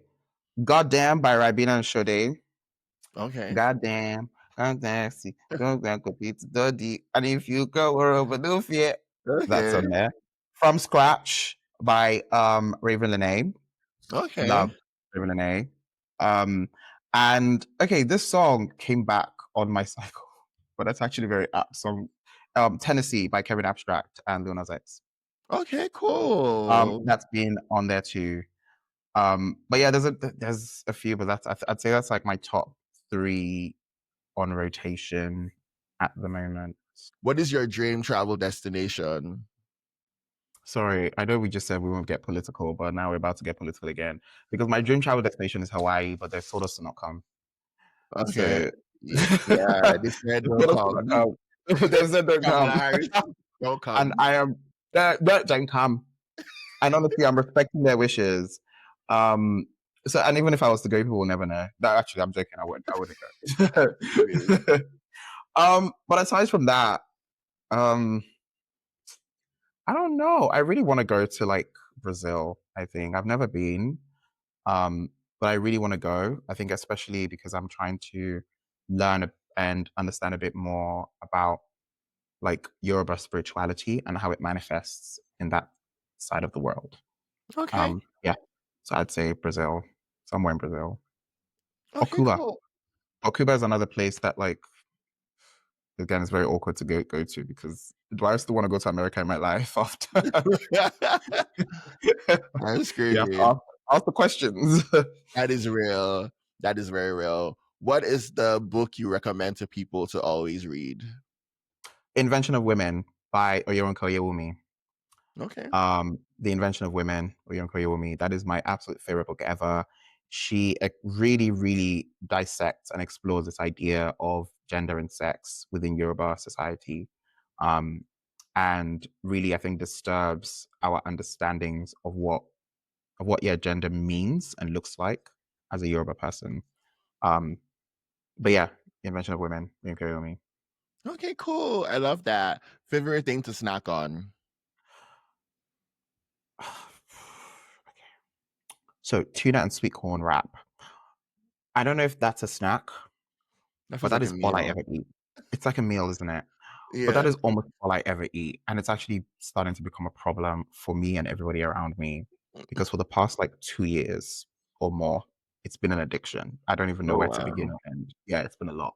Goddamn by Ribena and Sade. Okay. Goddamn, see, goddamn, compete dirty. And if you go over no fear, that's Okay. on there. From Scratch by Raven Lene. Okay. Love Raven Lene. And okay, this song came back on my cycle, but that's actually a very apt song. Tennessee by Kevin Abstract and Lil Nas X. Okay, cool. That's been on there too. But yeah, there's a few, but I'd say that's like my top 3 on rotation at the moment. What is your dream travel destination? Sorry, I know we just said we won't get political, but now we're about to get political again, because my dream travel destination is Hawaii, but they've told us to not come. Okay. So Yeah, they said they've don't told us to not come. come. They've said don't Kamala come, Harris, don't and come. I am don't come. And honestly, I'm respecting their wishes. So, and even if I was to go, people will never know. No, actually, I'm joking. I wouldn't go. But aside from that, I don't know. I really want to go to like Brazil. I think I've never been, but I really want to go. I think especially because I'm trying to learn and understand a bit more about like Yoruba spirituality and how it manifests in that side of the world. Okay. Yeah. So I'd say Brazil, somewhere in Brazil, or Okay, Cuba. cool. Or Cuba is another place that, like, again, it's very awkward to go to, because do I still want to go to America in my life after? I'm You have to screaming. ask the questions. That is real. That is very real. What is the book you recommend to people to always read? Invention of Women by Oyonka Oyewumi. Okay. The Invention of Women, Oyonka Oyewumi. That is my absolute favorite book ever. She really, really dissects and explores this idea of gender and sex within Yoruba society. And really, I think, disturbs our understandings of what gender means and looks like as a Yoruba person. But yeah, Invention of Women, Oyonka Oyewumi. Okay, cool. I love that. Favorite thing to snack on? So tuna and sweet corn wrap. I don't know if that's a snack, That but feels that like a is all I meal. ever eat. It's like a meal, isn't it? But that Yeah. is almost all I ever eat. And it's actually starting to become a problem for me and everybody around me, because for the past like 2 years or more, it's been an addiction. I don't even know Oh where to begin wow. or end. Yeah, it's been a lot.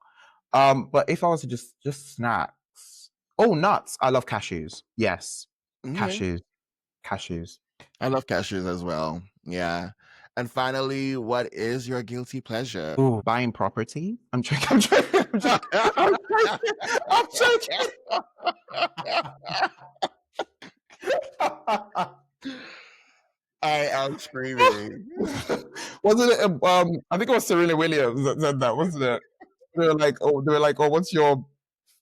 But if I was to just snacks, oh, nuts. I love cashews. Yes. Okay. Cashews. Cashews. I love cashews as well. Yeah. And finally, what is your guilty pleasure? Oh, buying property. I'm joking. I'm joking. I'm joking. I'm joking. I'm joking. I'm screaming. Wasn't it? I think it was Serena Williams that said that, wasn't it? They were like, oh, what's your?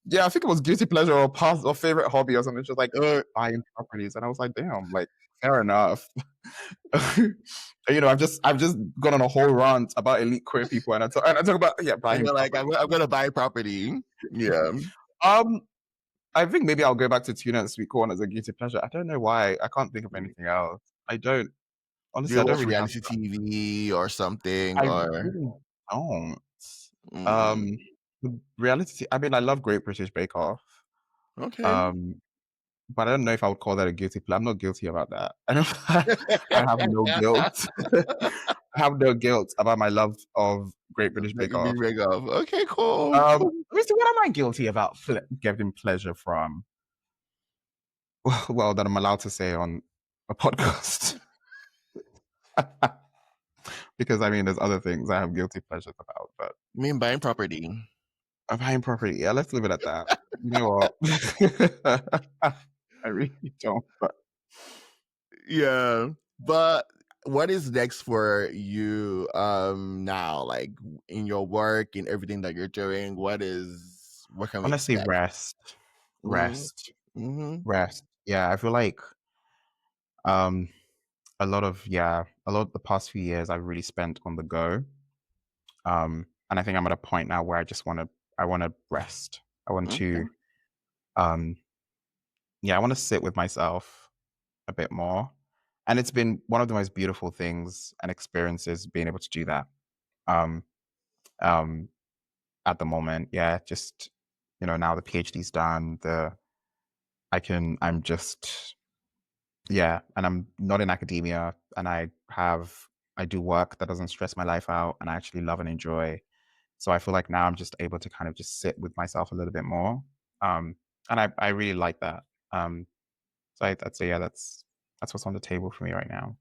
Yeah, I think it was guilty pleasure or past or favorite hobby or something. Just like Uh, buying properties, and I was like, damn, like fair enough. I've just gone on a whole rant about elite queer people, and I talk about and buying you're like, property. I'm gonna buy property. Yeah. Um, I think maybe I'll go back to tuna and sweet corn as a guilty pleasure. I don't know why. I can't think of anything else. I don't Do honestly. you I don't watch really have. reality TV or something? I Or really don't. mm, Um, reality. I mean, I love Great British Bake Off. okay. Um, but I don't know if I would call that a guilty pleasure. I'm not guilty about that. I don't. I have no guilt. I have no guilt about my love of Great British Bake Big Off. big off. Okay, cool. Let me see, what am I guilty about getting pleasure from? Well, that I'm allowed to say on a podcast. Because I mean, there's other things I have guilty pleasures about, but I mean, buying property. I'm buying property. Yeah, let's leave it at that. You know what? I really don't. But Yeah, but what is next for you now, like in your work, in everything that you're doing? What can we honestly, expect? rest, Mm-hmm. rest, Mm-hmm. rest. Yeah, I feel like um a lot of the past few years I've really spent on the go. And I think I'm at a point now where I want to rest. I want Okay. to um I want to sit with myself a bit more. And it's been one of the most beautiful things and experiences being able to do that. Um um at the moment. Yeah, just now the PhD's done, I'm just and I'm not in academia, and I do work that doesn't stress my life out, and I actually love and enjoy. So I feel like now I'm just able to kind of just sit with myself a little bit more. Um and I really like that. Um I'd say that's what's on the table for me right now.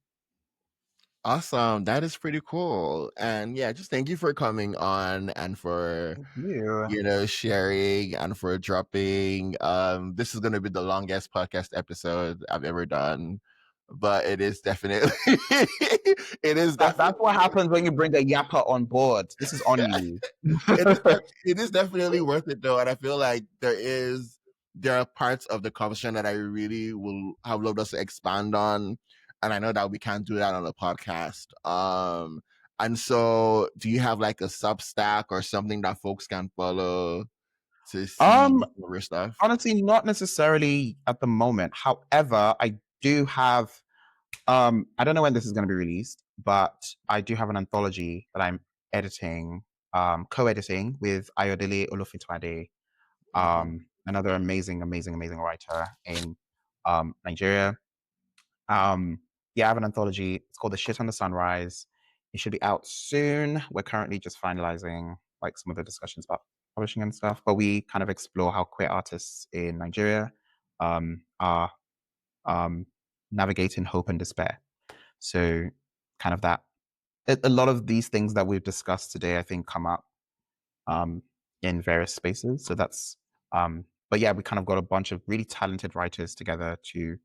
Awesome. That is pretty cool. And yeah, just thank you for coming on and for Thank you. sharing and for dropping. This is gonna be the longest podcast episode I've ever done, but it is definitely it is That's definitely what happens when you bring a yapper on board. This is on you. it is definitely worth it though, and I feel like there are parts of the conversation that I really will have loved us to expand on, and I know that we can't do that on a podcast. And so, do you have like a Substack or something that folks can follow to see um more stuff? Honestly, not necessarily at the moment. However, I do have I don't know when this is going to be released, but I do have an anthology that I'm editing, co-editing with Ayodele Olufintwade, Mm-hmm. another amazing, amazing, amazing writer in Nigeria. I have an anthology. It's called The Shit on the Sunrise. It should be out soon. We're currently just finalizing like some of the discussions about publishing and stuff, but we kind of explore how queer artists in Nigeria are um, navigating hope and despair. So, kind of that. A lot of these things that we've discussed today, I think, come up um, in various spaces. So but yeah, we kind of got a bunch of really talented writers together to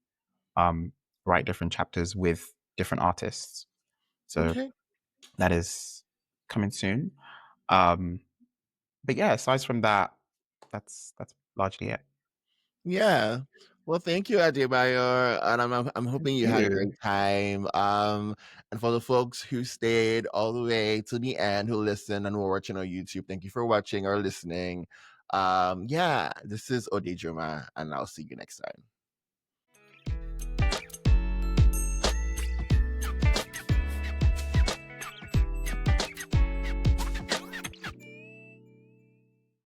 um, write different chapters with different artists. So Okay. that is coming soon. Um, but yeah, aside from that, that's largely it. Yeah. Well, thank you, Adebayo, and I'm Thank hoping you had a you. great time. And for the folks who stayed all the way to the end, who listened and were watching on YouTube, thank you for watching or listening. Yeah, this is Odejuma, and I'll see you next time.